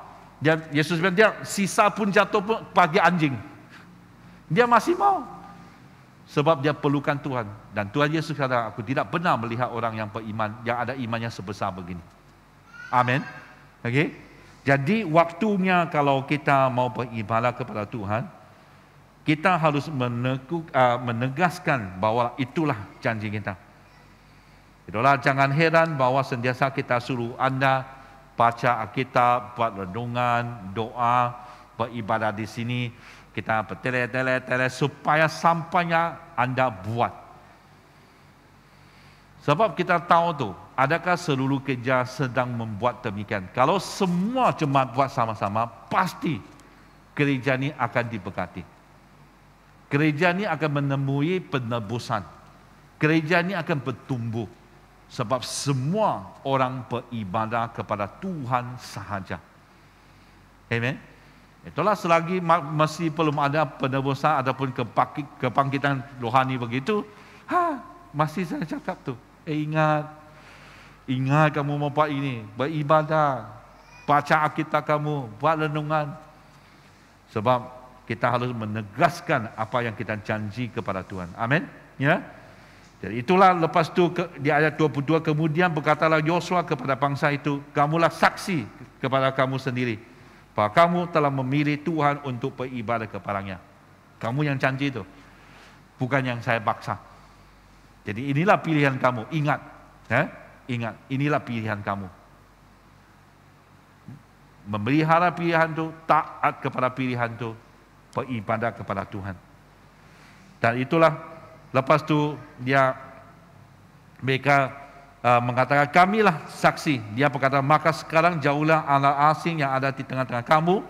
Yesus bilang, dia sisa pun jatuh pun bagi anjing. Dia masih mau. Sebab dia perlukan Tuhan. Dan Tuhan Yesus kata, aku tidak pernah melihat orang yang beriman, yang ada imannya sebesar begini. Amin. Okay? Jadi waktunya kalau kita mau beribadah kepada Tuhan, kita harus menegaskan bahwa itulah janji kita. Itulah, jangan heran bahwa sentiasa kita suruh anda baca Alkitab, buat renungan, doa, beribadah di sini. Kita bertele-tele supaya sampainya anda buat. Sebab kita tahu tu, adakah seluruh gereja sedang membuat demikian? Kalau semua jemaat buat sama-sama, pasti gereja ini akan diberkati. Gereja ini akan menemui penebusan. Gereja ini akan bertumbuh. Sebab semua orang beribadah kepada Tuhan sahaja. Amen. Itulah selagi masih belum ada penebusan ataupun kebangkitan rohani begitu, masih saya cakap tu, ingat kamu mau buat ini, beribadah, baca Alkitab kamu, buat renungan. Sebab kita harus menegaskan apa yang kita janji kepada Tuhan. Amin. Ya. Jadi itulah lepas tu di ayat 22 kemudian berkatalah Yosua kepada bangsa itu, kamulah saksi kepada kamu sendiri bahwa kamu telah memilih Tuhan untuk beribadah kepadanya. Kamu yang janji itu, bukan yang saya paksa. Jadi inilah pilihan kamu. Ingat, ingat, inilah pilihan kamu. Memelihara pilihan itu, taat kepada pilihan itu, beribadah kepada Tuhan. Dan itulah lepas tu mereka mengatakan kamilah saksi. Dia berkata, maka sekarang jauhlah Allah asing yang ada di tengah-tengah kamu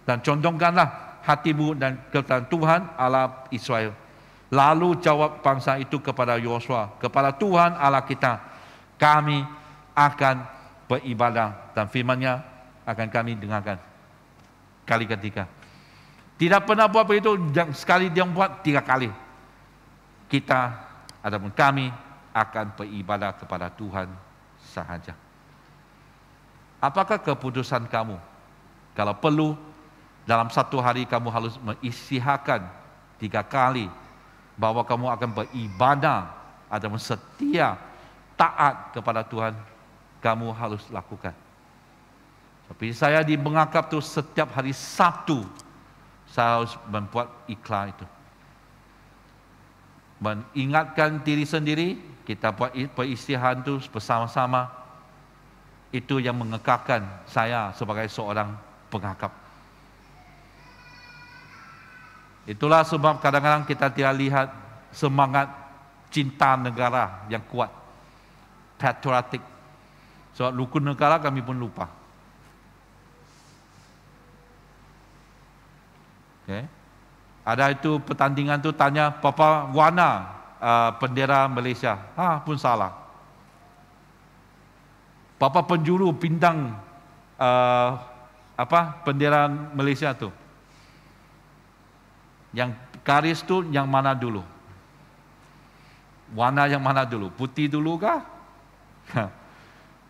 dan condongkanlah hatimu dan kepada Tuhan Allah Israel. Lalu jawab bangsa itu kepada Yosua, kepada Tuhan Allah kita, kami akan beribadah dan firman-Nya akan kami dengarkan. Kali ketiga. Tidak pernah buat begitu, sekali dia buat 3 kali. Kita ataupun kami akan beribadah kepada Tuhan sahaja. Apakah keputusan kamu? Kalau perlu, dalam 1 hari kamu harus mengisytiharkan 3 kali bahwa kamu akan beribadah ataupun setia, taat kepada Tuhan, kamu harus lakukan. Tapi saya di Mengakap tu setiap hari Sabtu, saya harus membuat iklan itu. Mengingatkan diri sendiri, kita buat peristihan itu bersama-sama. Itu yang mengekalkan saya sebagai seorang pengakap. Itulah sebab kadang-kadang kita tidak lihat semangat cinta negara yang kuat, patriotik. Sebab rukun negara kami pun lupa. Okay. Ada itu pertandingan tu tanya Papa warna bendera Malaysia, pun salah. Papa penjuru bintang bendera Malaysia tu, yang garis tu yang mana dulu? Warna yang mana dulu? Putih dulu kah?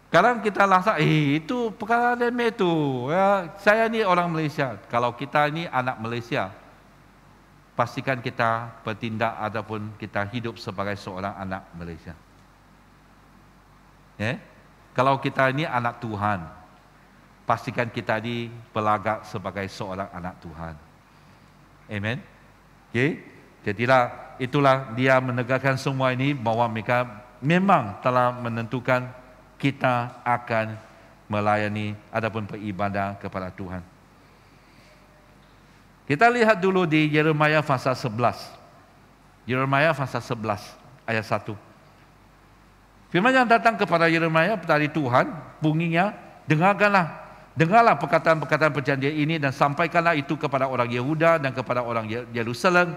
Kadang kita rasa, itu perkara remeh tu. Ya, saya ni orang Malaysia. Kalau kita ni anak Malaysia, pastikan kita bertindak ataupun kita hidup sebagai seorang anak Malaysia. Kalau kita ini anak Tuhan, pastikan kita ini berlagak sebagai seorang anak Tuhan. Amen. Jadilah itulah dia menegakkan semua ini bahwa mereka memang telah menentukan kita akan melayani ataupun beribadah kepada Tuhan. Kita lihat dulu di Yeremia pasal 11. Yeremia pasal 11 ayat 1. Firman yang datang kepada Yeremia dari Tuhan, bunyinya, dengarlah perkataan-perkataan perjanjian ini dan sampaikanlah itu kepada orang Yehuda dan kepada orang Yerusalem.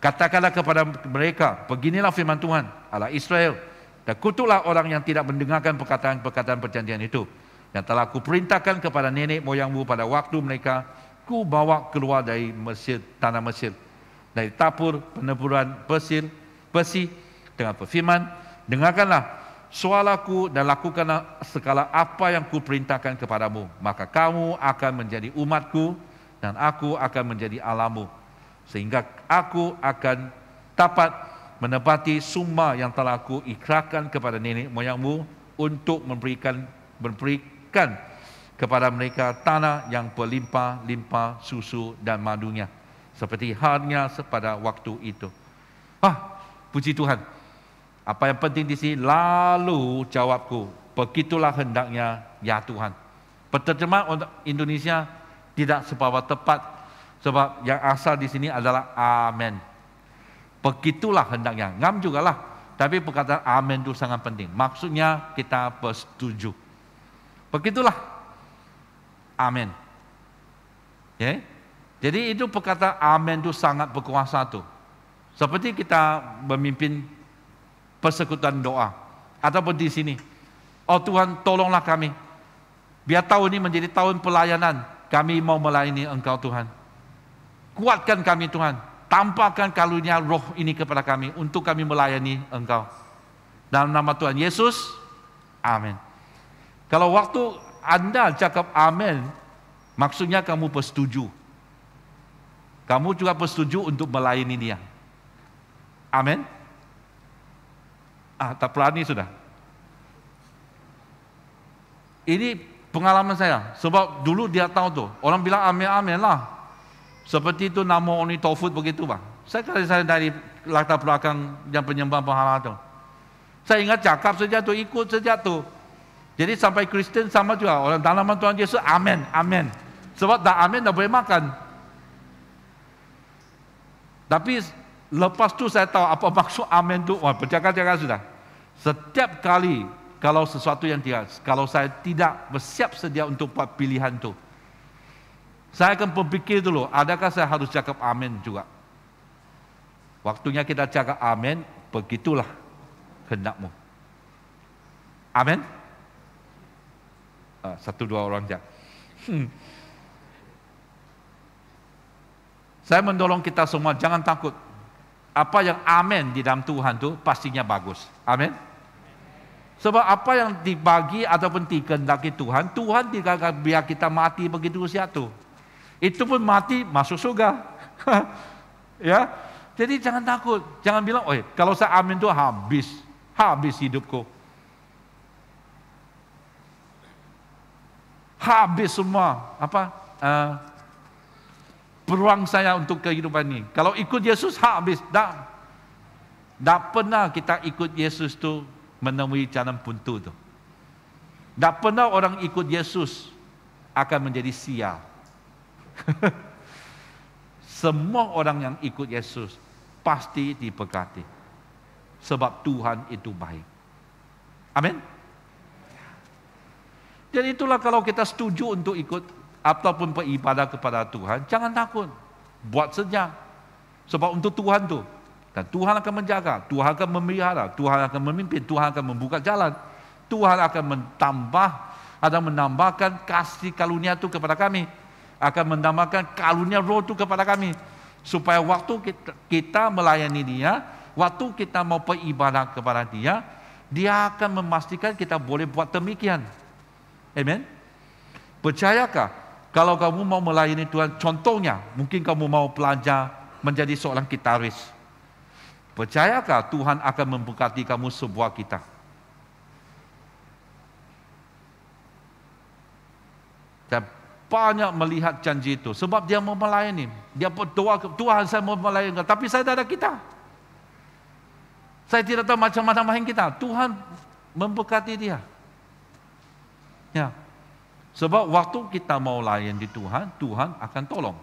Katakanlah kepada mereka, beginilah firman Tuhan, Allah Israel, dan kutuklah orang yang tidak mendengarkan perkataan-perkataan perjanjian itu. Yang telah kuperintahkan kepada nenek moyangmu pada waktu mereka ku bawa keluar dari Mesir, tanah Mesir, dari tapur peneburan besi dengan berfirman, dengarkanlah suaraku dan lakukanlah segala apa yang kuperintahkan kepadamu, maka kamu akan menjadi umatku dan aku akan menjadi Allahmu, sehingga aku akan dapat menepati sumpah yang telah aku ikrarkan kepada nenek moyangmu untuk memberikan kepada mereka tanah yang berlimpah-limpah susu dan madunya, seperti halnya pada waktu itu. Puji Tuhan. Apa yang penting di sini, lalu jawabku, begitulah hendaknya ya Tuhan. Penterjemah untuk Indonesia tidak seberapa tepat, sebab yang asal di sini adalah amen. Begitulah hendaknya, ngam jugalah. Tapi perkataan amen itu sangat penting. Maksudnya kita bersetuju. Begitulah. Amin. Jadi itu perkataan amin itu sangat berkuasa tu. Seperti kita memimpin persekutuan doa ataupun di sini. Oh Tuhan, tolonglah kami. Biar tahun ini menjadi tahun pelayanan. kami mau melayani Engkau Tuhan. Kuatkan kami Tuhan, tampakkan karunia roh ini kepada kami untuk kami melayani Engkau. Dalam nama Tuhan Yesus, amin. Kalau waktu Anda cakap amin, maksudnya kamu bersetuju. Kamu juga bersetuju untuk melayani Dia. Amin. Tak berani sudah. Ini pengalaman saya, sebab dulu dia tahu tuh, orang bilang amin-amin lah. Seperti itu nama Oni Taufut begitu bang. Saya dari latar belakang yang penyembah berhala tuh. Saya ingat cakap saja tuh, ikut saja tuh. Jadi sampai Kristen sama juga, orang dalam nama Tuhan Yesus, amin, amin. Sebab dah amin dah boleh makan. Tapi lepas tu saya tahu apa maksud amin tu, wah berjaga-jaga sudah. Setiap kali kalau sesuatu yang tidak, kalau saya tidak bersiap sedia untuk buat pilihan tu, saya akan berpikir dulu, adakah saya harus cakap amin juga? Waktunya kita cakap amin, begitulah kehendakmu. Amin? Satu dua orang saja. Saya mendorong kita semua, jangan takut. Apa yang amin di dalam Tuhan tu pastinya bagus. Amin? Sebab apa yang dibagi ataupun dikehendaki Tuhan, Tuhan tidak akan biar kita mati begitu saja tu. Itu pun mati masuk surga. Ya, jadi jangan takut, jangan bilang, oh kalau saya amin tu habis hidupku, habis semua peluang saya untuk kehidupan ini. Kalau ikut Yesus habis, tak pernah kita ikut Yesus tu menemui jalan buntu tu. Tak pernah orang ikut Yesus akan menjadi sial. Semua orang yang ikut Yesus pasti diberkati. Sebab Tuhan itu baik. Amin. Jadi itulah kalau kita setuju untuk ikut ataupun beribadah kepada Tuhan, jangan takut. Buat saja. Sebab untuk Tuhan tu. Dan Tuhan akan menjaga, Tuhan akan memelihara, Tuhan akan memimpin, Tuhan akan membuka jalan. Tuhan akan menambahkan kasih karunia itu kepada kami. Akan menambahkan karunia roh itu kepada kami. Supaya waktu kita melayani Dia, waktu kita mau beribadah kepada Dia, Dia akan memastikan kita boleh buat demikian. Amen. Percayakah kalau kamu mau melayani Tuhan, contohnya mungkin kamu mau belajar menjadi seorang gitaris. Percayakah Tuhan akan memberkati kamu sebuah gitar? Saya banyak melihat janji itu. Sebab dia mau melayani. Dia berdoa, Tuhan saya mau melayani. Tapi saya tidak ada gitar. Saya tidak tahu macam mana main gitar. Tuhan memberkati dia. Ya. Sebab waktu kita mau layani Tuhan, Tuhan akan tolong.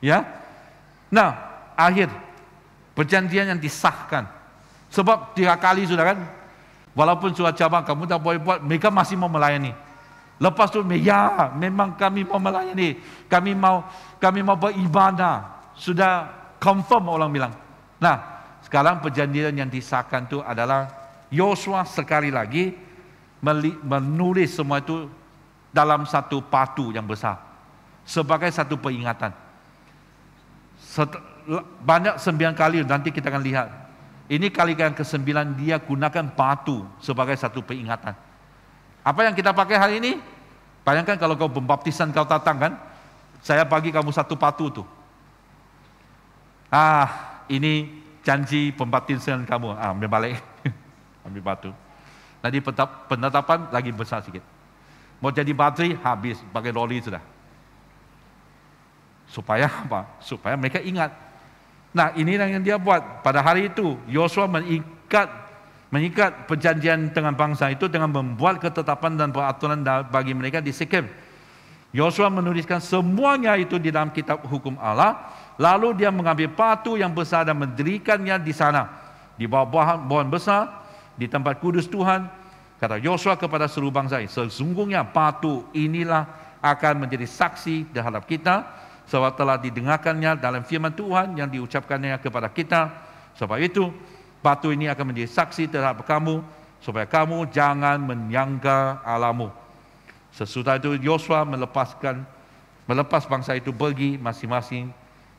Ya. Nah, akhir. Perjanjian yang disahkan. Sebab 3 kali sudah kan. Walaupun sudah cabang kamu tak boleh buat, mereka masih mau melayani. Lepas tu, ya memang kami mau melayani. Kami mau beribadah. Sudah confirm orang bilang. Nah, sekarang perjanjian yang disahkan tu adalah Yosua sekali lagi menulis semua itu dalam satu batu yang besar. Sebagai satu peringatan. Banyak 9 kali, nanti kita akan lihat. Ini kali yang ke-9 dia gunakan batu sebagai satu peringatan. Apa yang kita pakai hari ini? Bayangkan kalau kau pembaptisan kau datang kan, saya bagi kamu satu batu tu. Ini janji pembaptisan kamu. Ambil balik. Ambil batu. Nanti penetapan lagi besar sikit. Mau jadi bateri, habis. Pakai loli sudah. Supaya apa? Supaya mereka ingat. Nah, inilah yang dia buat. Pada hari itu, Yosua mengikat perjanjian dengan bangsa itu dengan membuat ketetapan dan peraturan bagi mereka di Sikem. Yosua menuliskan semuanya itu di dalam kitab hukum Allah. Lalu dia mengambil batu yang besar dan mendirikannya di sana. Di bawah pohon besar, di tempat kudus Tuhan. Kata Yosua kepada seluruh bangsa, sesungguhnya batu inilah akan menjadi saksi terhadap kita. Sebab telah didengarkannya dalam firman Tuhan yang diucapkannya kepada kita. Sebab itu, batu ini akan menjadi saksi terhadap kamu, supaya kamu jangan menyangka Allahmu. Sesudah itu Yosua melepas bangsa itu pergi masing-masing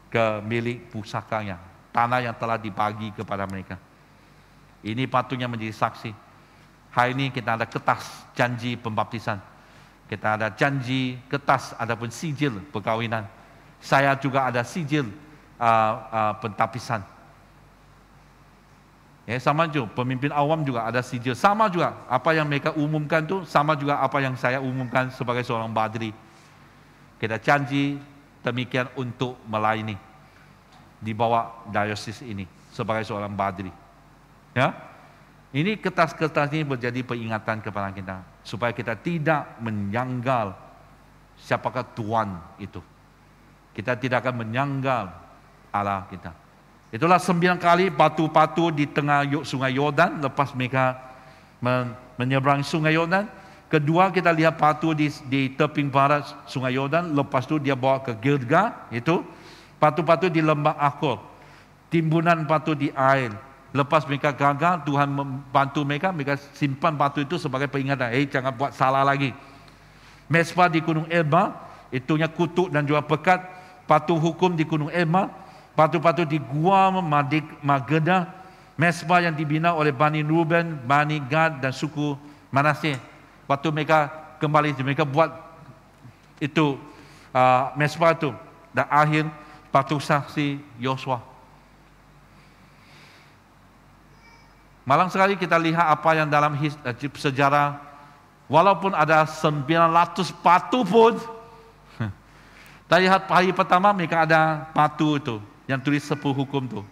ke milik pusakanya, tanah yang telah dibagi kepada mereka. Ini patutnya menjadi saksi. Hari ini kita ada kertas janji pembaptisan, kita ada janji kertas ataupun sijil perkahwinan. Saya juga ada sijil pentapisan. Ya, sama juga, pemimpin awam juga ada sijil. Sama juga, apa yang mereka umumkan itu sama juga apa yang saya umumkan sebagai seorang badri. Kita janji demikian untuk melayani di bawah diosis ini sebagai seorang badri. Ya, ini kertas-kertas ini menjadi peringatan kepada kita supaya kita tidak menyanggal siapakah Tuhan itu. Kita tidak akan menyanggal Allah kita. Itulah 9 kali batu-batu di tengah sungai Yordan lepas mereka menyeberang sungai Yordan. Kedua kita lihat batu di teping barat sungai Yordan, lepas itu dia bawa ke Gilgal, itu batu-batu di lembah Akor, timbunan batu di air. Lepas mereka gagal, Tuhan membantu mereka simpan batu itu sebagai peringatan, jangan buat salah lagi. Mesbah di Gunung Ebal, itunya kutuk dan juga pekat. Batu hukum di Gunung Ebal, batu-batu di Gua Mageda, mesbah yang dibina oleh Bani Ruben, Bani Gad dan suku Manaseh. Waktu mereka kembali, mereka buat itu mesbah itu. Dan akhir batu saksi Yosua. Malang sekali kita lihat apa yang dalam sejarah, walaupun ada 900 batu pun, kita lihat hari pertama mereka ada batu itu yang tulis 10 hukum tu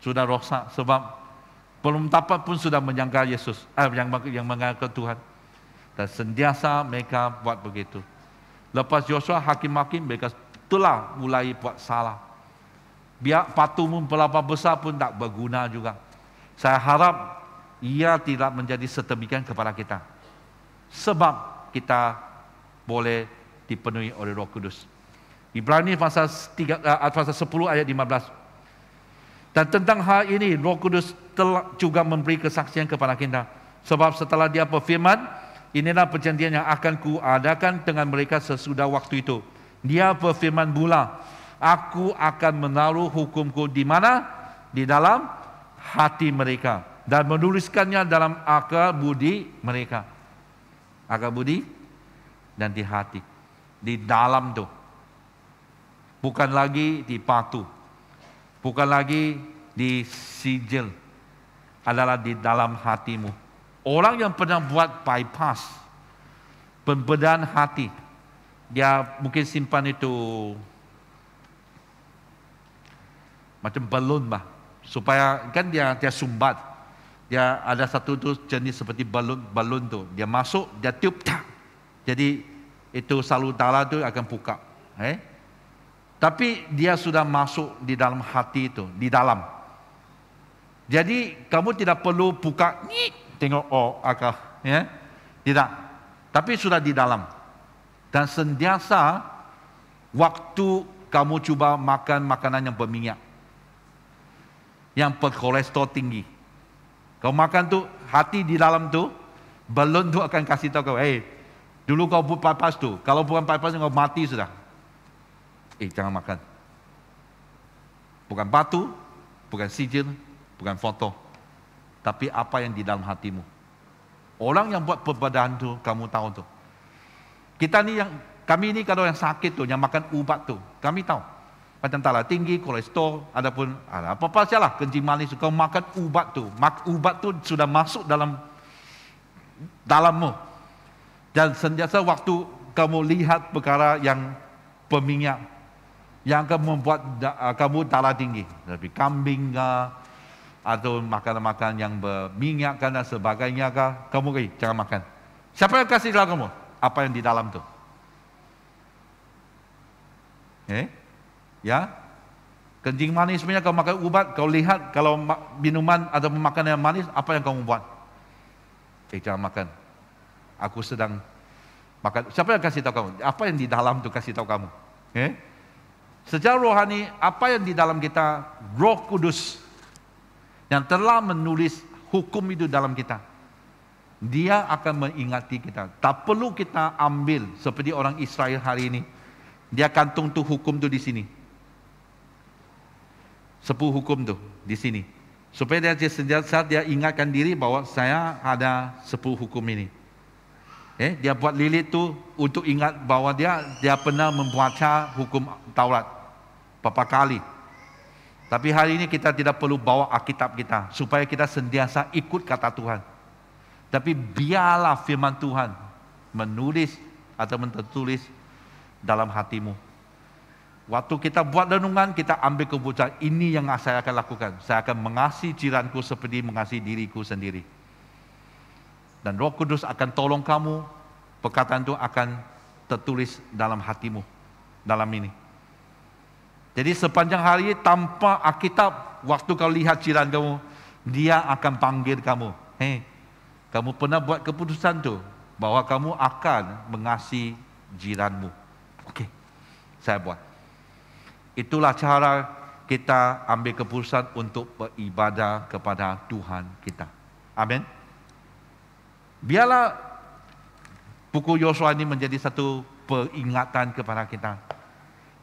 sudah rosak sebab belum dapat pun sudah menyangka Yesus, yang mengaku Tuhan. Dan sentiasa mereka buat begitu. Lepas Yosua hakim-hakim, mereka telah mulai buat salah. Biar batumu berapa besar pun tak berguna juga. Saya harap ia tidak menjadi sedemikian kepada kita. Sebab kita boleh dipenuhi oleh Roh Kudus. Ibrani pasal 10 ayat 15. Dan tentang hal ini Roh Kudus telah juga memberi kesaksian kepada kita. Sebab setelah dia berfirman, inilah perjanjian yang akan kuadakan dengan mereka sesudah waktu itu. Dia berfirman pula, aku akan menaruh hukumku di mana? Di dalam hati mereka. Dan menuliskannya dalam akal budi mereka. Akal budi dan di hati. Di dalam tu. Bukan lagi di batu, bukan lagi di sijil, adalah di dalam hatimu. Orang yang pernah buat bypass, pembedahan hati, dia mungkin simpan itu macam balon bah, supaya kan dia sumbat, dia ada satu tu jenis seperti balon tu, dia masuk, dia tiup, jadi itu salutara tu akan buka. Tapi dia sudah masuk di dalam hati itu, di dalam. Jadi kamu tidak perlu buka, tengok akal, ya, tidak. Tapi sudah di dalam. Dan sentiasa waktu kamu coba makan makanan yang berminyak, yang berkolesterol tinggi, kau makan tu hati di dalam tu, balon tu akan kasih tahu kau, dulu kau buat bypass tu, kalau bukan bypass kau mati sudah. Jangan makan. Bukan batu, bukan sijil, bukan foto. Tapi apa yang di dalam hatimu. Orang yang buat perbedahan tu, kamu tahu tu. Kami ni kalau yang sakit tu, yang makan ubat tu, kami tahu. Macam darah tinggi, kolesterol, ataupun apa-apa sajalah, kencing manis. Kau makan ubat tu, ubat tu sudah masuk dalammu. Dan sentiasa waktu kamu lihat perkara yang berminyak, yang akan membuat kamu darah tinggi, tapi kambing kah, atau makanan-makanan yang berminyak dan sebagainya kah, kamu jangan makan. Siapa yang kasih tahu kamu? Apa yang di dalam tu? Ya, kencing manis sebenarnya kau makan ubat, kau lihat kalau minuman atau makanan yang manis, apa yang kamu buat? Jangan makan. Aku sedang makan. Siapa yang kasih tahu kamu? Apa yang di dalam tu kasih tahu kamu? Secara rohani, apa yang di dalam kita, Roh Kudus yang telah menulis hukum itu dalam kita. Dia akan mengingati kita. Tak perlu kita ambil seperti orang Israel hari ini. Dia kantung tu hukum tu di sini. 10 hukum tu di sini. Supaya dia ingatkan diri bahwa saya ada 10 hukum ini. Dia buat lilit tu untuk ingat bahwa dia pernah membaca hukum Taurat berapa kali. Tapi hari ini kita tidak perlu bawa Alkitab kita supaya kita sentiasa ikut kata Tuhan. Tapi biarlah firman Tuhan menulis atau tertulis dalam hatimu. Waktu kita buat renungan, kita ambil keputusan, ini yang saya akan lakukan. Saya akan mengasihi jiranku seperti mengasihi diriku sendiri. Dan Roh Kudus akan tolong kamu, perkataan itu akan tertulis dalam hatimu, dalam ini. Jadi sepanjang hari tanpa Alkitab, waktu kau lihat jiran kamu, dia akan panggil kamu. Kamu pernah buat keputusan tu bahwa kamu akan mengasihi jiranmu. Okey, saya buat. Itulah cara kita ambil keputusan untuk beribadah kepada Tuhan kita. Amin. Biarlah buku Yosua ini menjadi satu peringatan kepada kita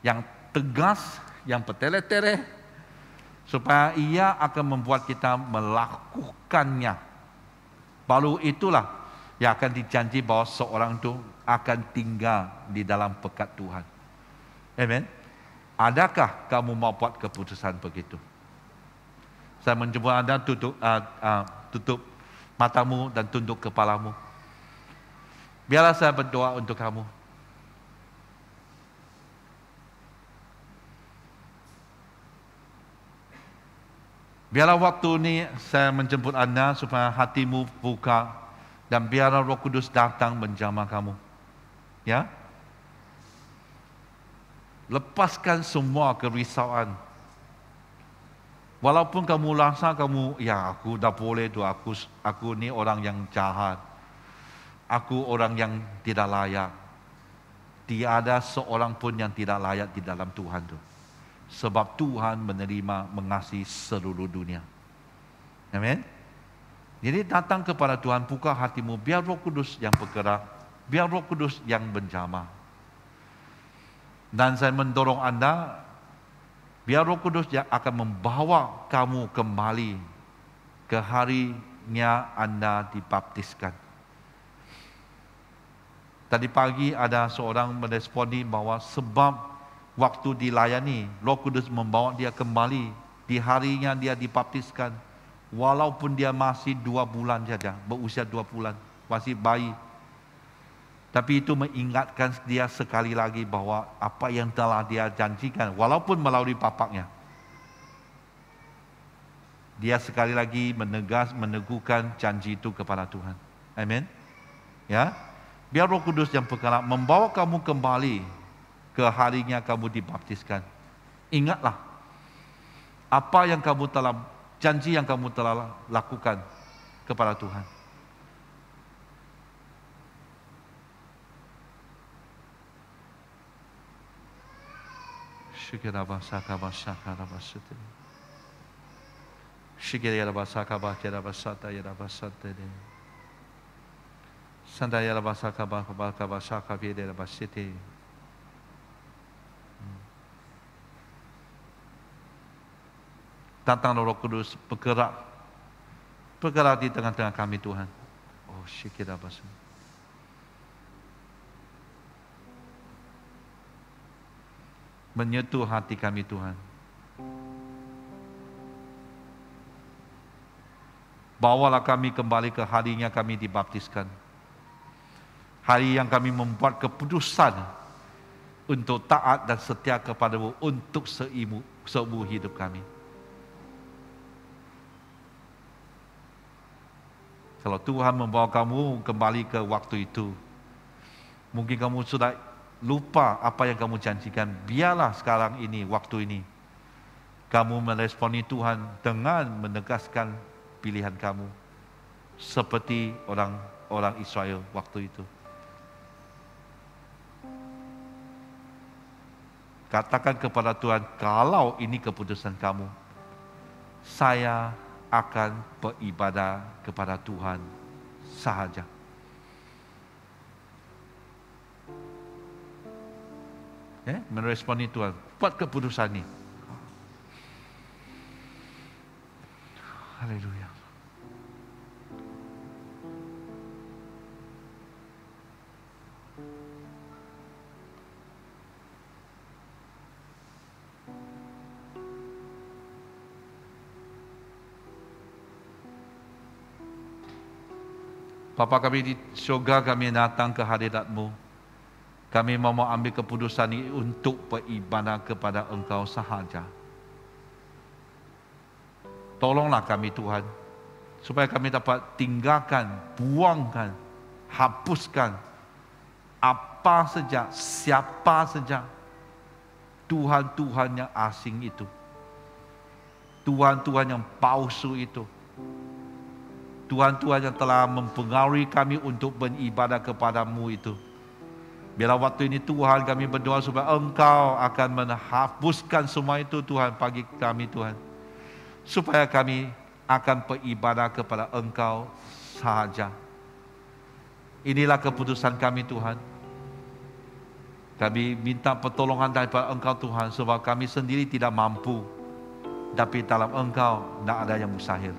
yang tegas, yang bertele-tele, supaya ia akan membuat kita melakukannya. Baru itulah yang akan dijanji bahwa seorang itu akan tinggal di dalam berkat Tuhan. Amen. Adakah kamu mau buat keputusan begitu? Saya menjemput Anda tutup matamu dan tunduk kepalamu. Biarlah saya berdoa untuk kamu. Biarlah waktu ini saya menjemput Anda supaya hatimu buka dan biarlah Roh Kudus datang menjamah kamu. Ya? Lepaskan semua kerisauan. Walaupun kamu rasa aku dah boleh tu, aku ni orang yang jahat. Aku orang yang tidak layak. Tiada seorang pun yang tidak layak di dalam Tuhan tu. Sebab Tuhan menerima, mengasihi seluruh dunia. Amin. Jadi datang kepada Tuhan, buka hatimu, biar Roh Kudus yang bergerak, biar Roh Kudus yang menjamah. Dan saya mendorong Anda, biar Roh Kudus yang akan membawa kamu kembali ke harinya Anda dibaptiskan. Tadi pagi ada seorang meresponi bahwa sebab waktu dilayani, Roh Kudus membawa dia kembali di harinya dia dibaptiskan. Walaupun dia masih 2 bulan saja, berusia 2 bulan, masih bayi. Tapi itu mengingatkan dia sekali lagi bahwa apa yang telah dia janjikan, walaupun melalui bapaknya, dia sekali lagi meneguhkan janji itu kepada Tuhan. Amin. Ya, biar Roh Kudus yang bergerak membawa kamu kembali ke harinya kamu dibaptiskan. Ingatlah apa yang kamu telah janji yang kamu telah lakukan kepada Tuhan. Datang Roh Kudus bergerak di tengah-tengah kami Tuhan. Oh, syikirabasa. Menyentuh hati kami Tuhan. Bawalah kami kembali ke harinya kami dibaptiskan. Hari yang kami membuat keputusan untuk taat dan setia kepadamu untuk seumur hidup kami. Kalau Tuhan membawa kamu kembali ke waktu itu, mungkin kamu sudah lupa apa yang kamu janjikan. Biarlah sekarang ini, waktu ini, kamu meresponi Tuhan dengan menegaskan pilihan kamu seperti orang Israel waktu itu. Katakan kepada Tuhan, kalau ini keputusan kamu, saya akan beribadah kepada Tuhan sahaja. Meresponi Tuhan, buat keputusan ini. Haleluya. Bapa kami di syurga, kami datang ke hadirat-Mu. Kami mau ambil keputusan ini untuk beribadah kepada Engkau sahaja. Tolonglah kami Tuhan, supaya kami dapat tinggalkan, buangkan, hapuskan apa saja, siapa saja Tuhan-Tuhan yang asing itu. Tuhan-Tuhan yang palsu itu. Tuhan-Tuhan yang telah mempengaruhi kami untuk beribadah kepada-Mu itu. Biarlah waktu ini Tuhan kami berdoa supaya Engkau akan menghapuskan semua itu Tuhan bagi kami Tuhan. Supaya kami akan beribadah kepada Engkau sahaja. Inilah keputusan kami Tuhan. Kami minta pertolongan daripada Engkau Tuhan sebab kami sendiri tidak mampu. Tapi dalam Engkau tidak ada yang mustahil.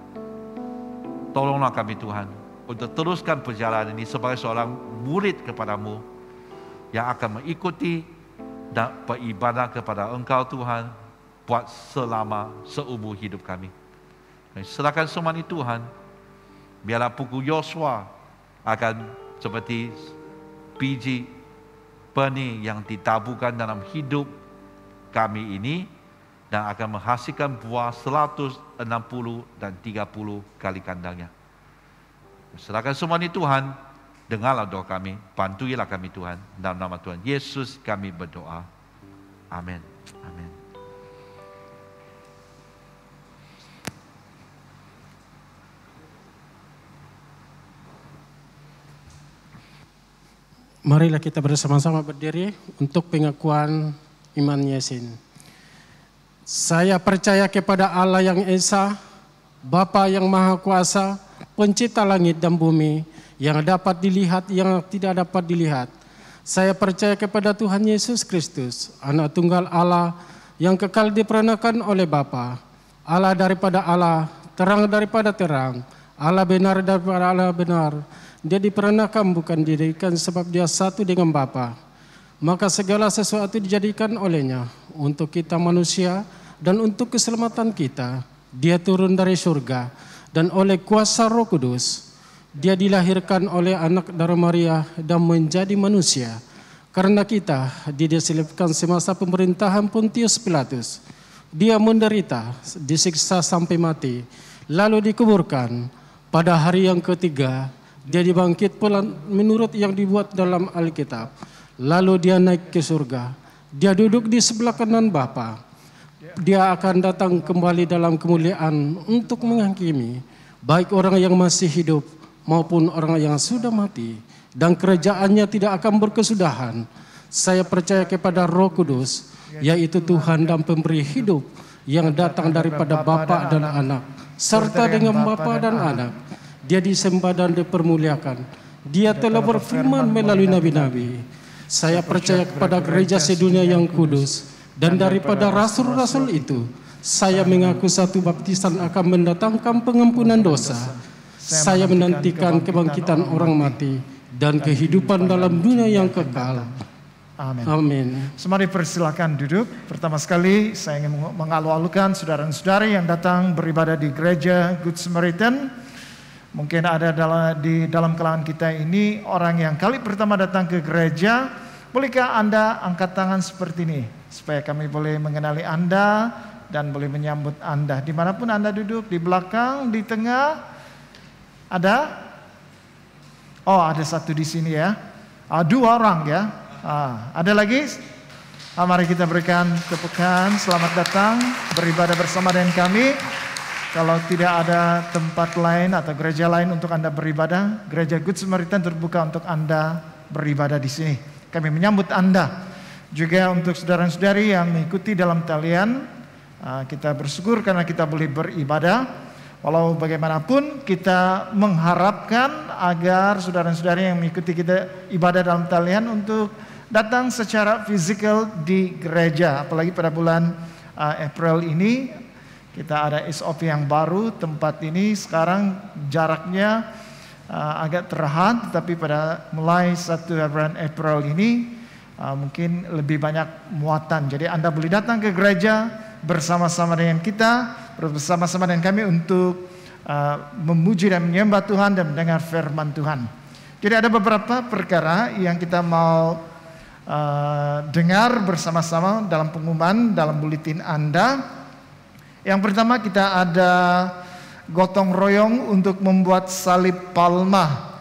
Tolonglah kami Tuhan untuk teruskan perjalanan ini sebagai seorang murid kepada-Mu yang akan mengikuti dan beribadah kepada Engkau Tuhan buat selama seumur hidup kami. Kami serahkan semua ini Tuhan. Biarlah pukul Yosua akan seperti biji benih yang ditaburkan dalam hidup kami ini dan akan menghasilkan buah 160 dan 30 kali kandangnya. Serahkan semua ini Tuhan, dengarlah doa kami, bantuilah kami Tuhan. Dalam nama Tuhan Yesus kami berdoa. Amin. Amin. Marilah kita bersama-sama berdiri untuk pengakuan iman Yasin. Saya percaya kepada Allah yang Esa, Bapa yang Maha Kuasa, Pencipta langit dan bumi, yang dapat dilihat, yang tidak dapat dilihat. Saya percaya kepada Tuhan Yesus Kristus, Anak Tunggal Allah, yang kekal diperanakan oleh Bapa, Allah daripada Allah, terang daripada terang, Allah benar daripada Allah benar. Dia diperanakan bukan didirikan sebab dia satu dengan Bapa. Maka segala sesuatu dijadikan olehnya untuk kita manusia dan untuk keselamatan kita. Dia turun dari surga dan oleh kuasa Roh Kudus dia dilahirkan oleh anak dari Maria dan menjadi manusia. Karena kita dia disalibkan semasa pemerintahan Pontius Pilatus. Dia menderita, disiksa sampai mati, lalu dikuburkan. Pada hari yang ketiga dia dibangkit menurut yang dibuat dalam Alkitab. Lalu dia naik ke surga. Dia duduk di sebelah kanan Bapa. Dia akan datang kembali dalam kemuliaan untuk menghakimi baik orang yang masih hidup maupun orang yang sudah mati. Dan kerajaannya tidak akan berkesudahan. Saya percaya kepada Roh Kudus, yaitu Tuhan dan pemberi hidup yang datang daripada Bapa dan Anak, serta dengan Bapa dan Anak. Dia disembah dan dipermuliakan. Dia telah berfirman melalui nabi-nabi. Saya percaya kepada gereja sedunia yang kudus, dan daripada rasul-rasul itu, saya mengaku satu baptisan akan mendatangkan pengampunan dosa. Saya menantikan kebangkitan orang mati dan kehidupan dalam dunia yang kekal. Amin. Amin. Mari persilakan duduk. Pertama sekali saya ingin mengalu-alukan saudara-saudari yang datang beribadah di gereja Good Samaritan. Mungkin ada di dalam kalangan kita ini orang yang kali pertama datang ke gereja. Bolehkah Anda angkat tangan seperti ini supaya kami boleh mengenali Anda dan boleh menyambut Anda dimanapun Anda duduk, di belakang, di tengah. Ada? Oh, ada satu di sini ya. Dua orang ya. Ada lagi? Mari kita berikan tepukan. Selamat datang beribadah bersama dengan kami. Kalau tidak ada tempat lain atau gereja lain untuk Anda beribadah, gereja Good Samaritan terbuka untuk Anda beribadah di sini. Kami menyambut Anda. Juga untuk saudara-saudari yang mengikuti dalam talian, kita bersyukur karena kita boleh beribadah. Walau bagaimanapun kita mengharapkan agar saudara-saudari yang mengikuti kita ibadah dalam talian untuk datang secara fisikal di gereja. Apalagi pada bulan April ini kita ada SOP yang baru. Tempat ini sekarang jaraknya agak terhad, tetapi pada mulai 1 bulan April ini mungkin lebih banyak muatan. Jadi Anda boleh datang ke gereja bersama-sama dengan kita, bersama-sama dengan kami untuk memuji dan menyembah Tuhan dan mendengar firman Tuhan. Jadi ada beberapa perkara yang kita mau dengar bersama-sama dalam pengumuman dalam buletin Anda. Yang pertama kita ada gotong royong untuk membuat salib palma.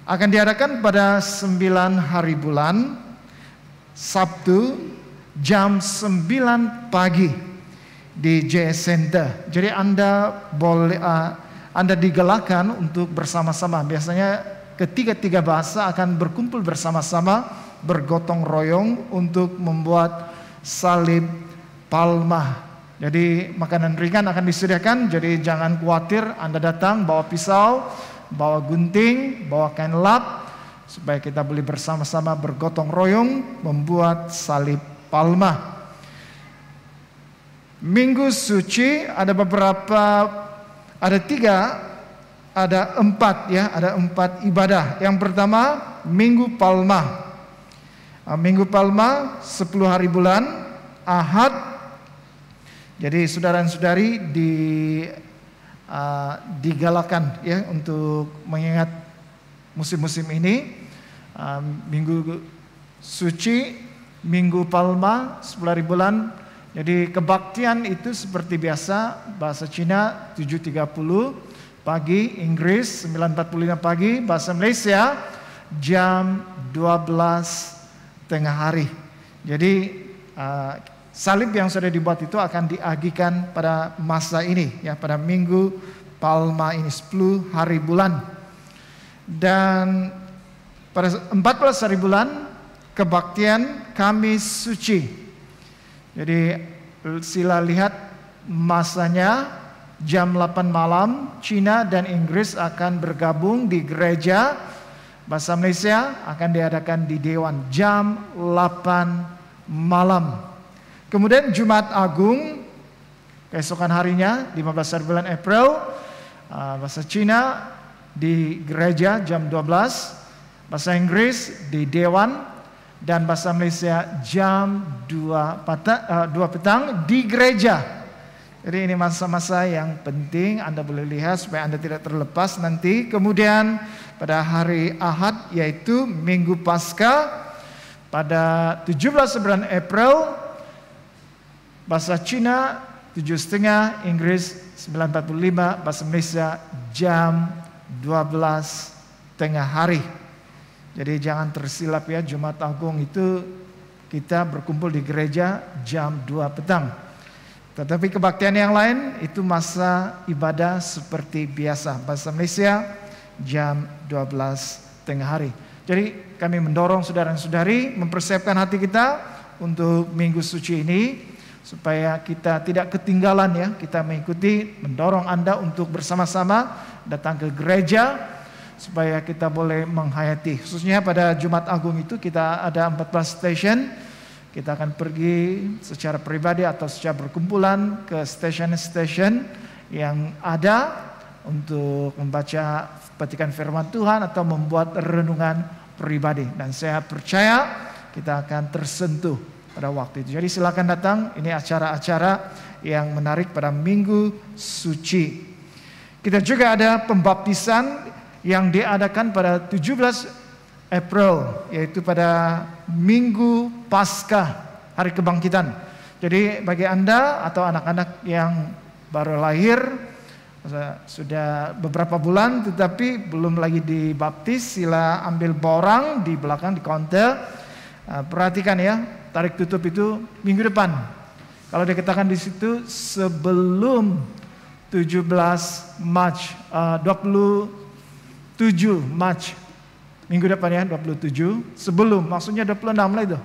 Akan diadakan pada 9 hari bulan, Sabtu jam 9 pagi di JS Center. Jadi Anda digalakkan untuk bersama-sama. Biasanya ketiga bahasa akan berkumpul bersama-sama, bergotong royong untuk membuat salib palma. Jadi makanan ringan akan disediakan, jadi jangan khawatir. Anda datang bawa pisau, bawa gunting, bawa kain lap, supaya kita boleh bersama-sama bergotong royong membuat salib palma. Minggu suci ada empat ibadah. Yang pertama Minggu Palma. Minggu Palma 10 hari bulan, Ahad. Jadi saudara-saudari digalakan ya untuk mengingat musim-musim ini. Minggu suci, Minggu Palma 10 hari bulan. Jadi kebaktian itu seperti biasa, bahasa Cina 7.30 pagi, Inggris 9.45 pagi, bahasa Malaysia jam 12 tengah hari. Jadi salib yang sudah dibuat itu akan diagihkan pada masa ini, ya, pada Minggu Palma ini 10 hari bulan. Dan pada 14 hari bulan kebaktian Kamis Suci. Jadi sila lihat masanya jam 8 malam, Cina dan Inggris akan bergabung di gereja. Bahasa Malaysia akan diadakan di Dewan jam 8 malam. Kemudian Jumat Agung, keesokan harinya 15 hari bulan April, bahasa Cina di gereja jam 12, bahasa Inggris di Dewan, dan bahasa Malaysia jam 2 petang di gereja. Jadi ini masa-masa yang penting Anda boleh lihat supaya Anda tidak terlepas nanti. Kemudian pada hari Ahad yaitu Minggu Paskah pada 17 bulan April, bahasa Cina 7.30, Inggris 9.45, bahasa Malaysia jam 12 tengah hari. Jadi jangan tersilap ya, Jumat Agung itu kita berkumpul di gereja jam 2 petang. Tetapi kebaktian yang lain itu masa ibadah seperti biasa. Bahasa Malaysia jam 12 tengah hari. Jadi kami mendorong saudara-saudari mempersiapkan hati kita untuk Minggu Suci ini, supaya kita tidak ketinggalan ya. Kita mengikuti, mendorong Anda untuk bersama-sama datang ke gereja supaya kita boleh menghayati. Khususnya pada Jumat Agung itu kita ada 14 station. Kita akan pergi secara pribadi atau secara berkumpulan ke station-station yang ada untuk membaca petikan firman Tuhan atau membuat renungan pribadi. Dan saya percaya kita akan tersentuh pada waktu itu. Jadi silakan datang, ini acara-acara yang menarik pada Minggu Suci. Kita juga ada pembaptisan yang diadakan pada 17 April, yaitu pada Minggu Paskah, Hari Kebangkitan. Jadi bagi Anda atau anak-anak yang baru lahir, sudah beberapa bulan tetapi belum lagi dibaptis, sila ambil borang di belakang di counter. Perhatikan ya, tarik tutup itu minggu depan. Kalau dikatakan di situ sebelum 17 Mac, 27 Mac. Minggu depan ya, 27, sebelum, maksudnya 26 lah itu.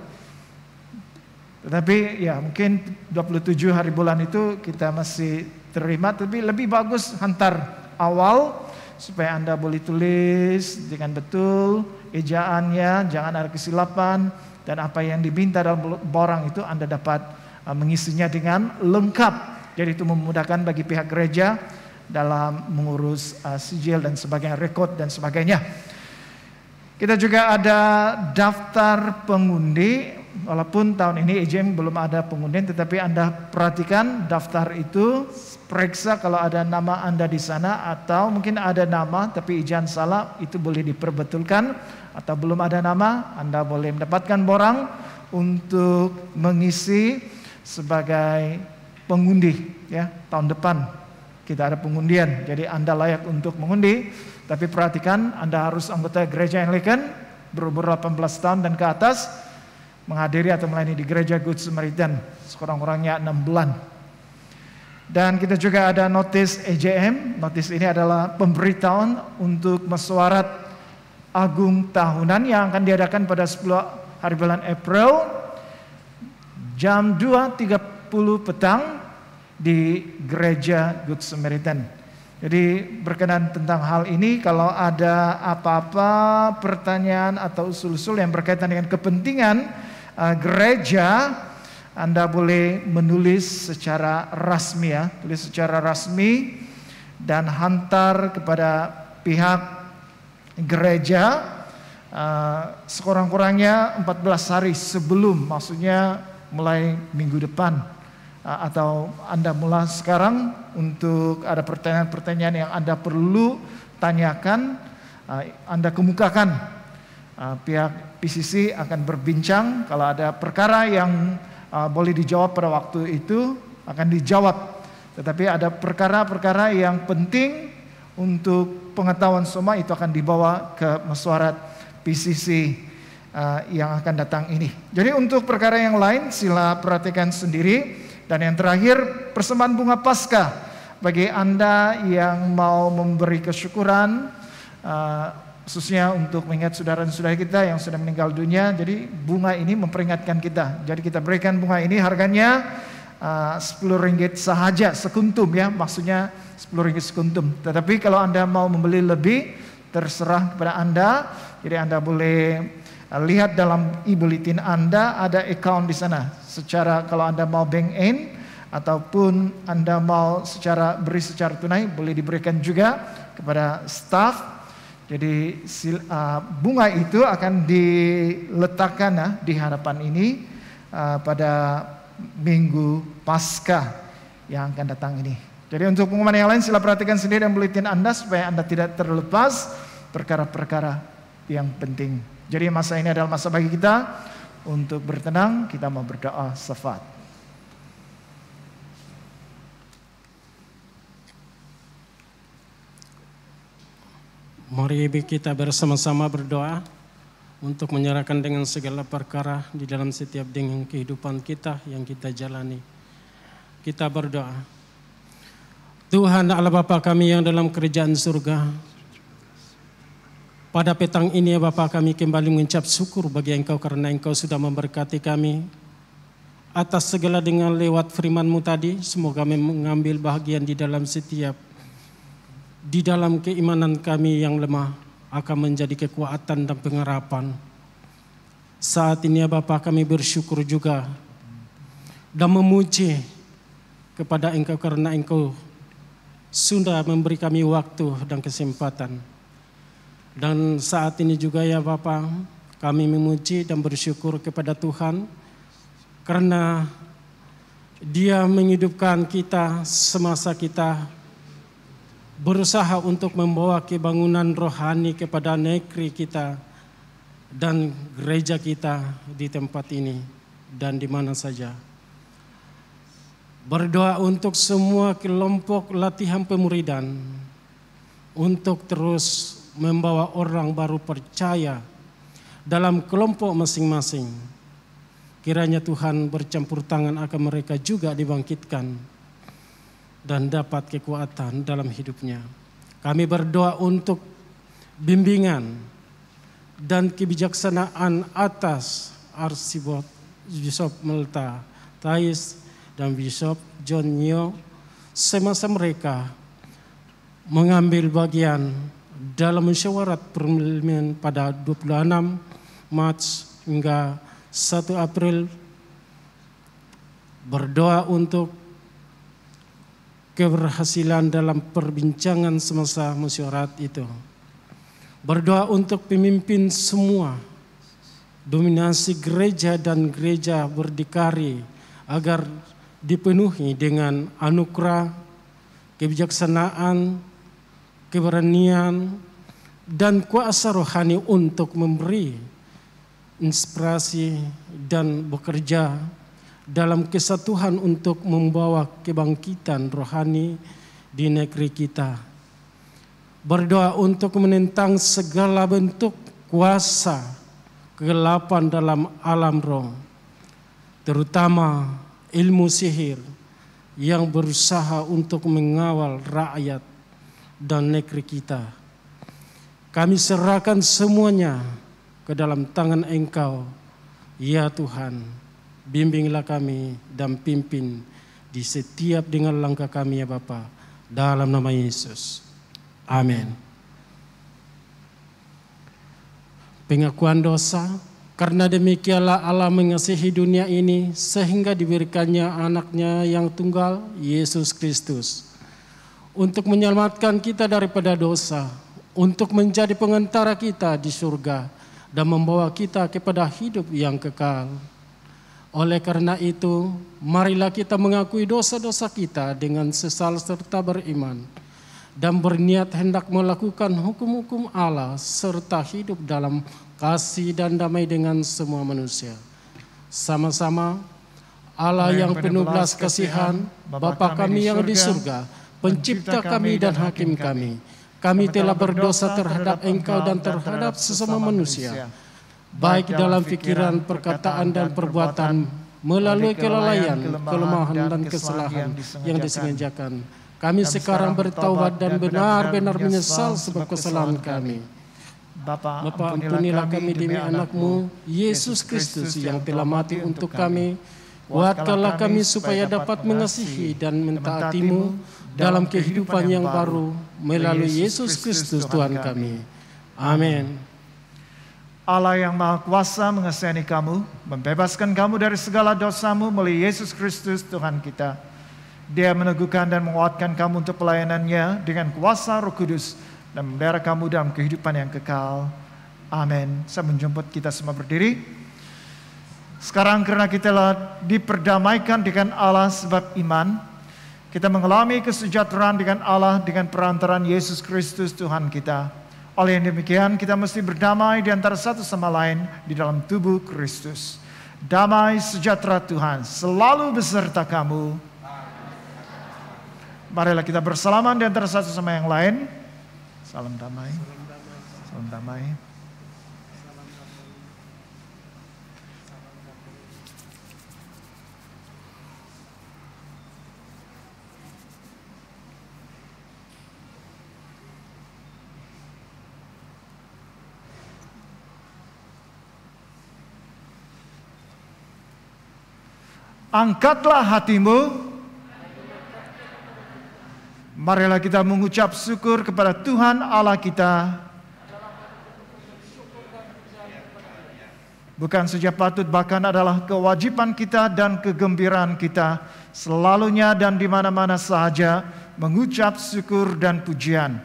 Tetapi ya mungkin 27 hari bulan itu kita masih diterima, tapi lebih bagus hantar awal supaya Anda boleh tulis dengan betul ejaannya, jangan ada kesilapan, dan apa yang diminta dalam borang itu Anda dapat mengisinya dengan lengkap. Jadi itu memudahkan bagi pihak gereja dalam mengurus sijil dan sebagainya, rekod dan sebagainya. Kita juga ada daftar pengundi. Walaupun tahun ini EJM belum ada pengundian, tetapi Anda perhatikan daftar itu, periksa kalau ada nama Anda di sana, atau mungkin ada nama tapi ijazah salah, itu boleh diperbetulkan. Atau belum ada nama, Anda boleh mendapatkan borang untuk mengisi sebagai pengundi. Ya, tahun depan kita ada pengundian, jadi Anda layak untuk mengundi. Tapi perhatikan, Anda harus anggota gereja Anglican, berumur 18 tahun dan ke atas, menghadiri atau melayani di gereja Good Samaritan sekurang-kurangnya 6 bulan. Dan kita juga ada notis EJM. Notis ini adalah pemberitahuan untuk mesyuarat agung tahunan yang akan diadakan pada 10 hari bulan April jam 2.30 petang di gereja Good Samaritan. Jadi berkenan tentang hal ini, kalau ada apa-apa pertanyaan atau usul-usul yang berkaitan dengan kepentingan gereja, Anda boleh menulis secara rasmi ya, tulis secara rasmi dan hantar kepada pihak gereja sekurang-kurangnya 14 hari sebelum, maksudnya mulai minggu depan, atau Anda mulai sekarang untuk ada pertanyaan-pertanyaan yang Anda perlu tanyakan, Anda kemukakan. Pihak PCC akan berbincang, kalau ada perkara yang boleh dijawab pada waktu itu akan dijawab. Tetapi ada perkara-perkara yang penting untuk pengetahuan semua, itu akan dibawa ke mesyuarat PCC yang akan datang ini. Jadi untuk perkara yang lain sila perhatikan sendiri. Dan yang terakhir, persembahan bunga Paskah bagi Anda yang mau memberi kesyukuran, khususnya untuk mengingat saudara-saudara kita yang sudah meninggal dunia. Jadi bunga ini memperingatkan kita. Jadi kita berikan bunga ini, harganya Rp10 sahaja sekuntum ya, maksudnya Rp10 sekuntum. Tetapi kalau Anda mau membeli lebih, terserah kepada Anda. Jadi Anda boleh lihat dalam e-bulletin Anda, ada account di sana. Secara kalau Anda mau bank in ataupun Anda mau beri secara tunai, boleh diberikan juga kepada staff. Jadi bunga itu akan diletakkan di hadapan ini pada minggu Paskah yang akan datang ini. Jadi untuk pengumuman yang lain sila perhatikan sendiri dan bulletin Anda supaya Anda tidak terlepas perkara-perkara yang penting. Jadi masa ini adalah masa bagi kita untuk bertenang, kita mau berdoa syafaat. Mari kita bersama-sama berdoa untuk menyerahkan dengan segala perkara di dalam setiap dengan kehidupan kita yang kita jalani. Kita berdoa. Tuhan Allah Bapa kami yang dalam kerajaan surga, pada petang ini ya Bapa, kami kembali mengucap syukur bagi Engkau karena Engkau sudah memberkati kami atas segala dengan lewat firman-Mu tadi. Semoga kami mengambil bahagian di dalam setiap, di dalam keimanan kami yang lemah akan menjadi kekuatan dan pengharapan. Saat ini ya Bapa, kami bersyukur juga dan memuji kepada Engkau karena Engkau sudah memberi kami waktu dan kesempatan. Dan saat ini juga ya Bapa, kami memuji dan bersyukur kepada Tuhan karena Dia menghidupkan kita semasa kita berusaha untuk membawa kebangunan rohani kepada negeri kita dan gereja kita di tempat ini dan di mana saja. Berdoa untuk semua kelompok latihan pemuridan untuk terus membawa orang baru percaya dalam kelompok masing-masing. Kiranya Tuhan bercampur tangan akan mereka juga dibangkitkan dan dapat kekuatan dalam hidupnya. Kami berdoa untuk bimbingan dan kebijaksanaan atas Archibald Bishop Melta Thais dan Bishop John Nyo semasa mereka mengambil bagian dalam musyawarat parlemen pada 26 Maret hingga 1 April, berdoa untuk keberhasilan dalam perbincangan semasa musyawarat itu. Berdoa untuk pemimpin semua dominasi gereja dan gereja berdikari agar dipenuhi dengan anugerah, kebijaksanaan, keberanian, dan kuasa rohani untuk memberi inspirasi dan bekerja dalam kesatuan untuk membawa kebangkitan rohani di negeri kita. Berdoa untuk menentang segala bentuk kuasa kegelapan dalam alam roh, terutama ilmu sihir yang berusaha untuk mengawal rakyat dan negeri kita. Kami serahkan semuanya ke dalam tangan Engkau, ya Tuhan. Bimbinglah kami dan pimpin di setiap dengan langkah kami, ya Bapa, dalam nama Yesus. Amin. Pengakuan dosa. Karena demikianlah Allah mengasihi dunia ini sehingga diberikannya anaknya yang tunggal, Yesus Kristus, untuk menyelamatkan kita daripada dosa, untuk menjadi pengantara kita di surga dan membawa kita kepada hidup yang kekal. Oleh karena itu, marilah kita mengakui dosa-dosa kita dengan sesal serta beriman, dan berniat hendak melakukan hukum-hukum Allah serta hidup dalam kasih dan damai dengan semua manusia. Sama-sama Allah yang penuh belas kasihan, Bapa kami yang di surga, pencipta kami dan hakim kami. Kami telah berdosa terhadap Engkau dan terhadap sesama manusia, baik dalam pikiran, perkataan, dan perbuatan, melalui kelalaian, kelemahan, dan kesalahan yang disengajakan. Kami sekarang bertaubat dan benar-benar menyesal sebab kesalahan kami. Bapa, ampunilah kami demi anak-Mu, Yesus Kristus yang telah mati untuk kami. Kuatkanlah kami supaya dapat mengasihi dan mentaati-Mu dalam kehidupan yang baru melalui Yesus Kristus Tuhan kami. Amin. Allah yang Maha Kuasa mengasihani kamu, membebaskan kamu dari segala dosamu melalui Yesus Kristus Tuhan kita. Dia meneguhkan dan menguatkan kamu untuk pelayanannya dengan kuasa Roh Kudus dan memelihara kamu dalam kehidupan yang kekal. Amin. Saya menjemput kita semua berdiri. Sekarang karena kita telah diperdamaikan dengan Allah sebab iman, kita mengalami kesejahteraan dengan Allah dengan perantaraan Yesus Kristus Tuhan kita. Oleh yang demikian kita mesti berdamai di antara satu sama lain di dalam tubuh Kristus. Damai sejahtera Tuhan selalu beserta kamu. Marilah kita bersalaman di antara satu sama yang lain. Salam damai. Salam damai. Angkatlah hatimu. Marilah kita mengucap syukur kepada Tuhan Allah kita. Bukan saja patut, bahkan adalah kewajiban kita dan kegembiraan kita selalunya dan di mana-mana sahaja mengucap syukur dan pujian.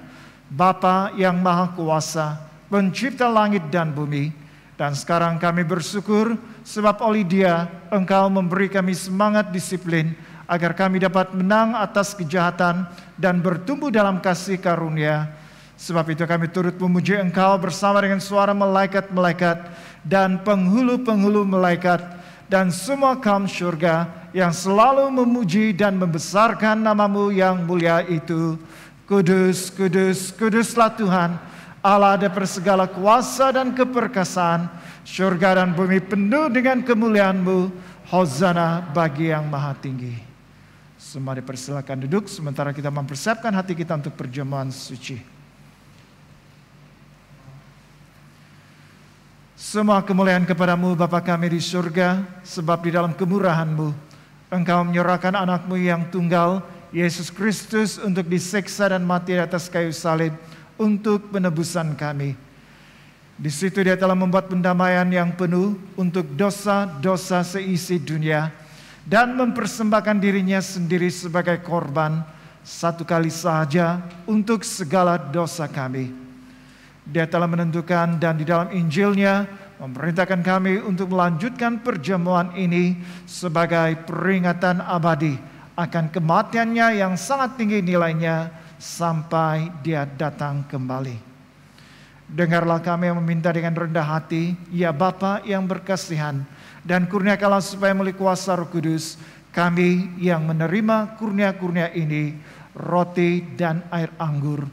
Bapa yang Maha Kuasa, pencipta langit dan bumi, dan sekarang kami bersyukur sebab oleh Dia Engkau memberi kami semangat disiplin agar kami dapat menang atas kejahatan dan bertumbuh dalam kasih karunia. Sebab itu kami turut memuji Engkau bersama dengan suara malaikat-malaikat dan penghulu-penghulu malaikat dan semua kaum syurga yang selalu memuji dan membesarkan nama-Mu yang mulia itu. Kudus, kudus, kuduslah Tuhan, Allah daripada segala kuasa dan keperkasaan. Syurga dan bumi penuh dengan kemuliaan-Mu. Hosana bagi yang maha tinggi. Semua dipersilakan duduk sementara kita mempersiapkan hati kita untuk perjamuan suci. Semua kemuliaan kepada-Mu Bapa kami di surga, sebab di dalam kemurahan-Mu Engkau menyerahkan anak-Mu yang tunggal, Yesus Kristus untuk disiksa dan mati di atas kayu salib untuk penebusan kami. Di situ Dia telah membuat pendamaian yang penuh untuk dosa-dosa seisi dunia dan mempersembahkan dirinya sendiri sebagai korban satu kali saja untuk segala dosa kami. Dia telah menentukan dan di dalam Injilnya memerintahkan kami untuk melanjutkan perjamuan ini sebagai peringatan abadi akan kematiannya yang sangat tinggi nilainya sampai Dia datang kembali. Dengarlah kami yang meminta dengan rendah hati, ya Bapa yang berkasihan, dan kurniakanlah supaya melalui kuasa Roh Kudus, kami yang menerima kurnia-kurnia ini, roti dan air anggur,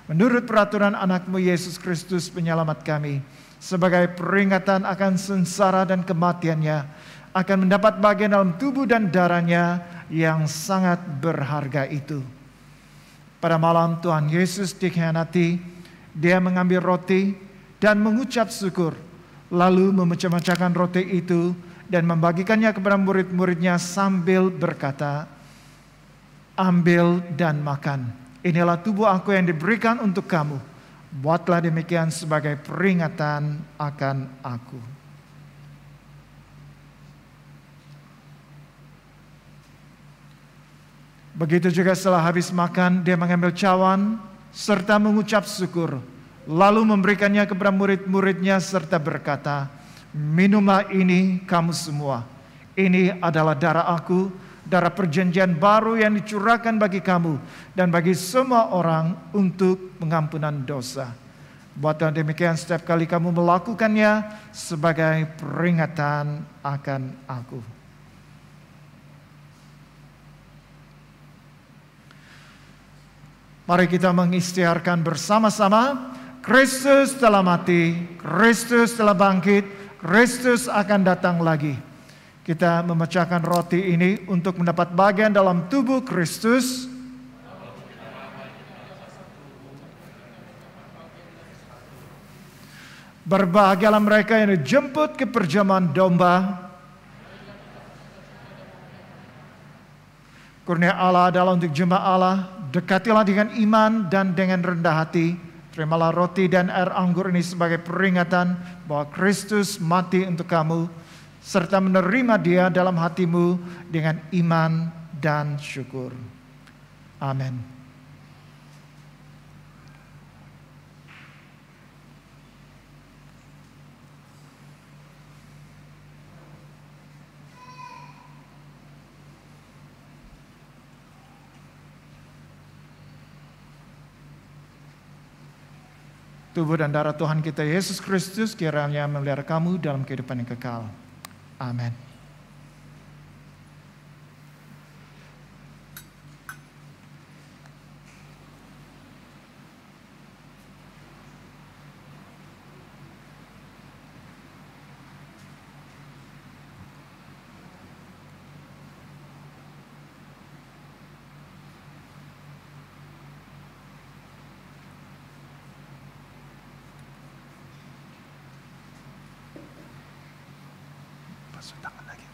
menurut peraturan anak-Mu Yesus Kristus penyelamat kami, sebagai peringatan akan sengsara dan kematiannya, akan mendapat bagian dalam tubuh dan darahnya yang sangat berharga itu. Pada malam Tuhan Yesus dikhianati, Dia mengambil roti dan mengucap syukur, lalu memecah-mecahkan roti itu dan membagikannya kepada murid-muridnya sambil berkata, "Ambil dan makan. Inilah tubuh aku yang diberikan untuk kamu. Buatlah demikian sebagai peringatan akan aku." Begitu juga setelah habis makan, Dia mengambil cawan serta mengucap syukur, lalu memberikannya kepada murid-muridnya serta berkata, "Minumlah ini kamu semua. Ini adalah darah aku, darah perjanjian baru yang dicurahkan bagi kamu dan bagi semua orang untuk pengampunan dosa. Buatlah demikian setiap kali kamu melakukannya sebagai peringatan akan aku." Mari kita mengisytiharkan bersama-sama, Kristus telah mati, Kristus telah bangkit, Kristus akan datang lagi. Kita memecahkan roti ini untuk mendapat bagian dalam tubuh Kristus. Berbahagialah mereka yang dijemput ke perjamuan domba. Kurnia Allah adalah untuk jemaat Allah. Dekatilah dengan iman dan dengan rendah hati. Terimalah roti dan air anggur ini sebagai peringatan bahwa Kristus mati untuk kamu, serta menerima Dia dalam hatimu dengan iman dan syukur. Amin. Tubuh dan darah Tuhan kita Yesus Kristus kiranya memelihara kamu dalam kehidupan yang kekal. Amin. Tangan lagi.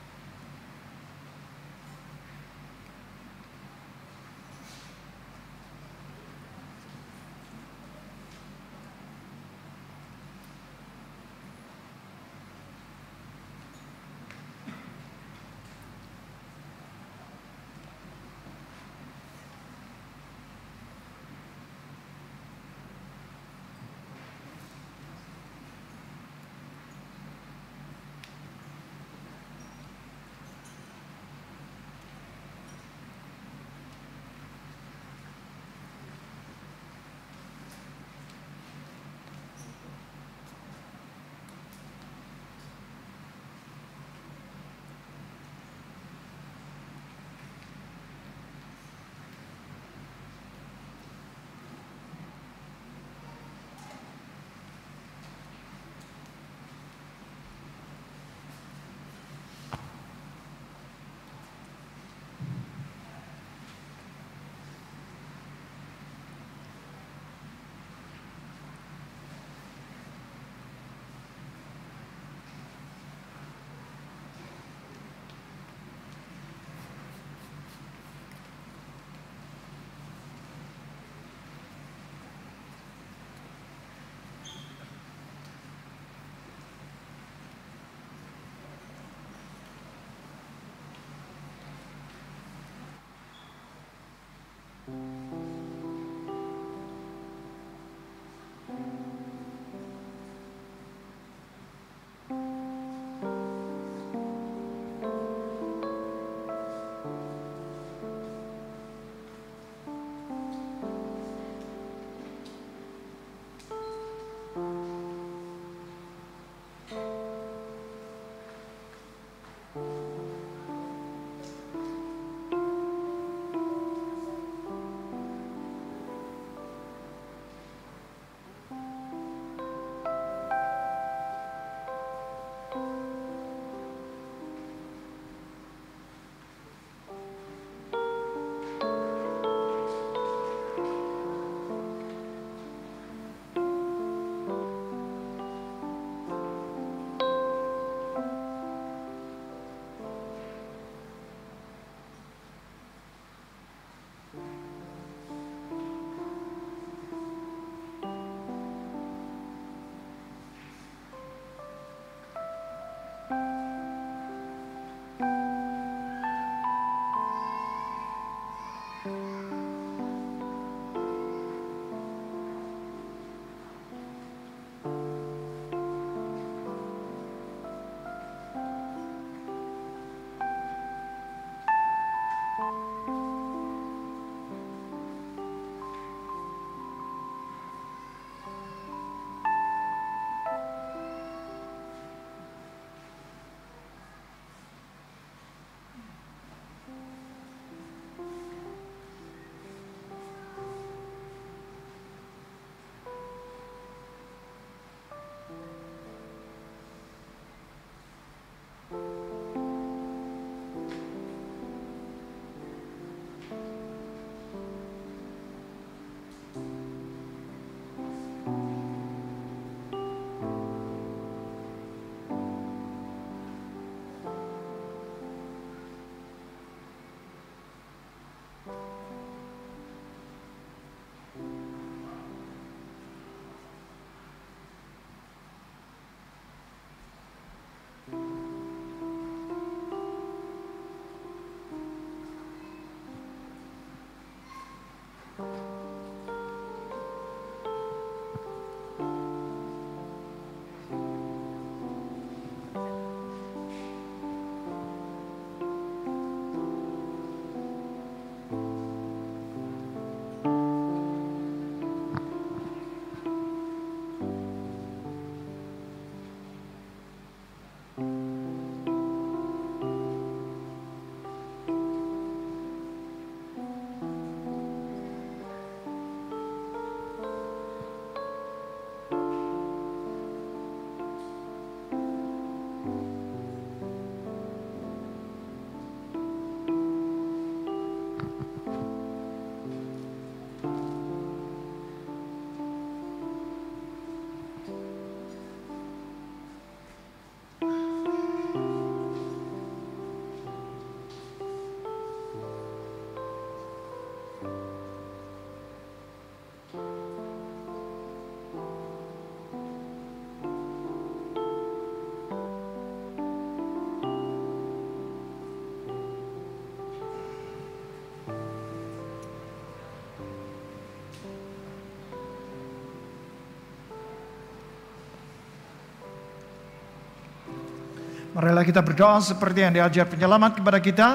Marilah kita berdoa seperti yang diajar penyelamat kepada kita.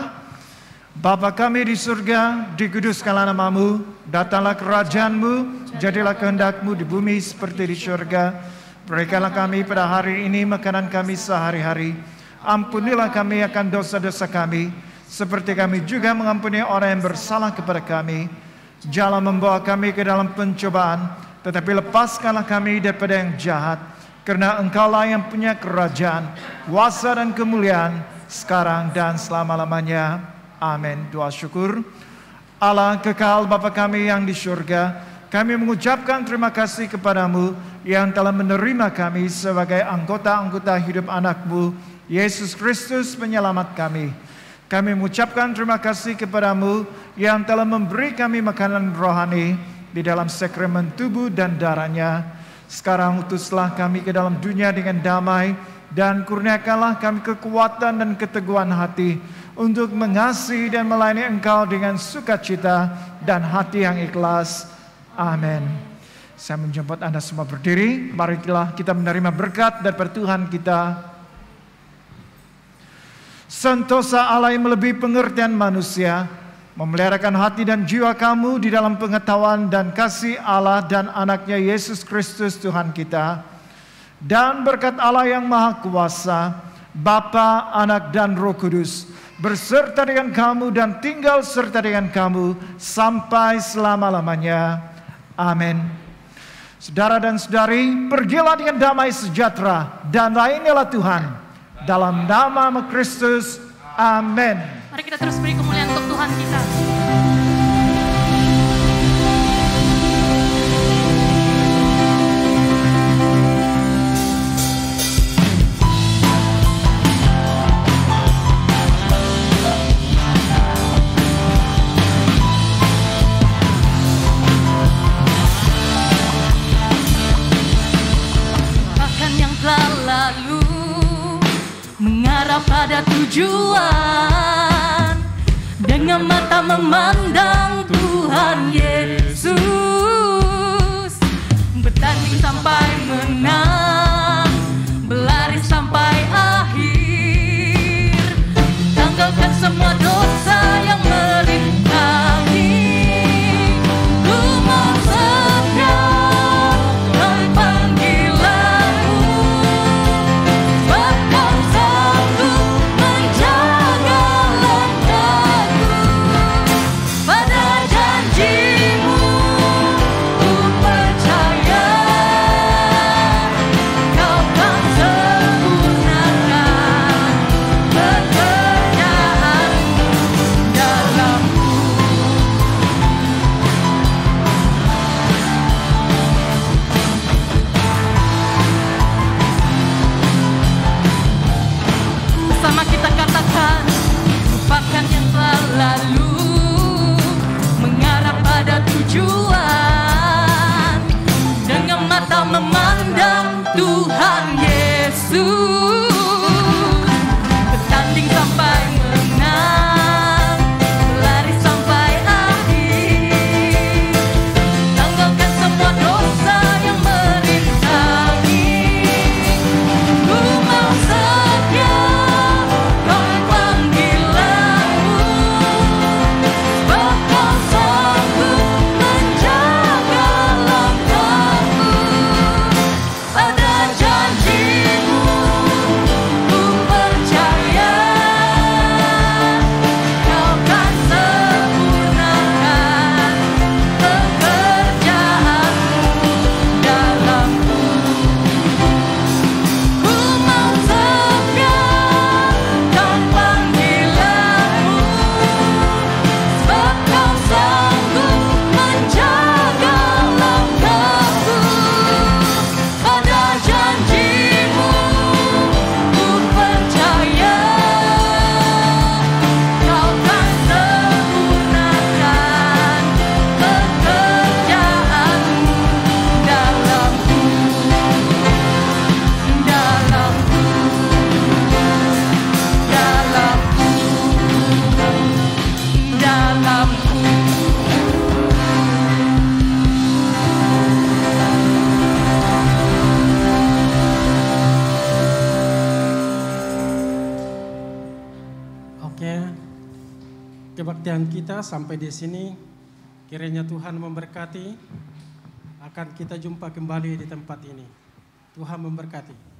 Bapa kami di surga, dikuduskanlah namamu, datanglah kerajaan-Mu, jadilah kehendak-Mu di bumi seperti di surga. Berikanlah kami pada hari ini makanan kami sehari-hari. Ampunilah kami akan dosa-dosa kami, seperti kami juga mengampuni orang yang bersalah kepada kami. Janganlah membawa kami ke dalam pencobaan, tetapi lepaskanlah kami daripada yang jahat. Karena Engkaulah yang punya kerajaan, kuasa dan kemuliaan, sekarang dan selama-lamanya. Amin. Doa syukur. Allah kekal Bapa kami yang di surga, kami mengucapkan terima kasih kepadamu yang telah menerima kami sebagai anggota-anggota hidup anak-Mu, Yesus Kristus penyelamat kami. Kami mengucapkan terima kasih kepadamu yang telah memberi kami makanan rohani di dalam sakramen tubuh dan darahnya. Sekarang utuslah kami ke dalam dunia dengan damai dan kurniakanlah kami kekuatan dan keteguhan hati untuk mengasihi dan melayani Engkau dengan sukacita dan hati yang ikhlas. Amin. Saya menjemput Anda semua berdiri. Marilah kita menerima berkat daripada Tuhan kita. Sentosa Allah yang melebihi pengertian manusia, memeliharakan hati dan jiwa kamu di dalam pengetahuan dan kasih Allah dan anaknya Yesus Kristus Tuhan kita. Dan berkat Allah yang Maha Kuasa, Bapa, Anak, dan Roh Kudus, berserta dengan kamu dan tinggal serta dengan kamu sampai selama-lamanya. Amin. Saudara dan saudari, pergilah dengan damai sejahtera dan layanilah Tuhan. Dalam nama Kristus, amin. Mari kita terus beri kemuliaan untuk Tuhan kita. Bahkan yang telah lalu mengarah pada tujuan, dengan mata memandang Tuhan Yesus, bertanding sampai menang, berlari sampai akhir, tanggalkan semua dosa yang merintangi. Ku mau setia dalam panggilanmu, sebab Kau sanggup menjaga langkahku. Pada janji-Mu ku percaya, Kau kan sempurnakan pekerjaan-Mu dalamku. Bersama kita katakan, lupakan yang telah lalu, mengarah pada tujuan, dengan mata memandang Tuhan Yesus, bertanding sampai menang, berlari sampai akhir, tanggalkan semua dosa yang merintangi. Ku mau setia dalam panggilanmu, sebab Kau sanggup menjaga langkahku. Pada janji-Mu kebaktian kita sampai di sini. Kiranya Tuhan memberkati. Akan kita jumpa kembali di tempat ini. Tuhan memberkati.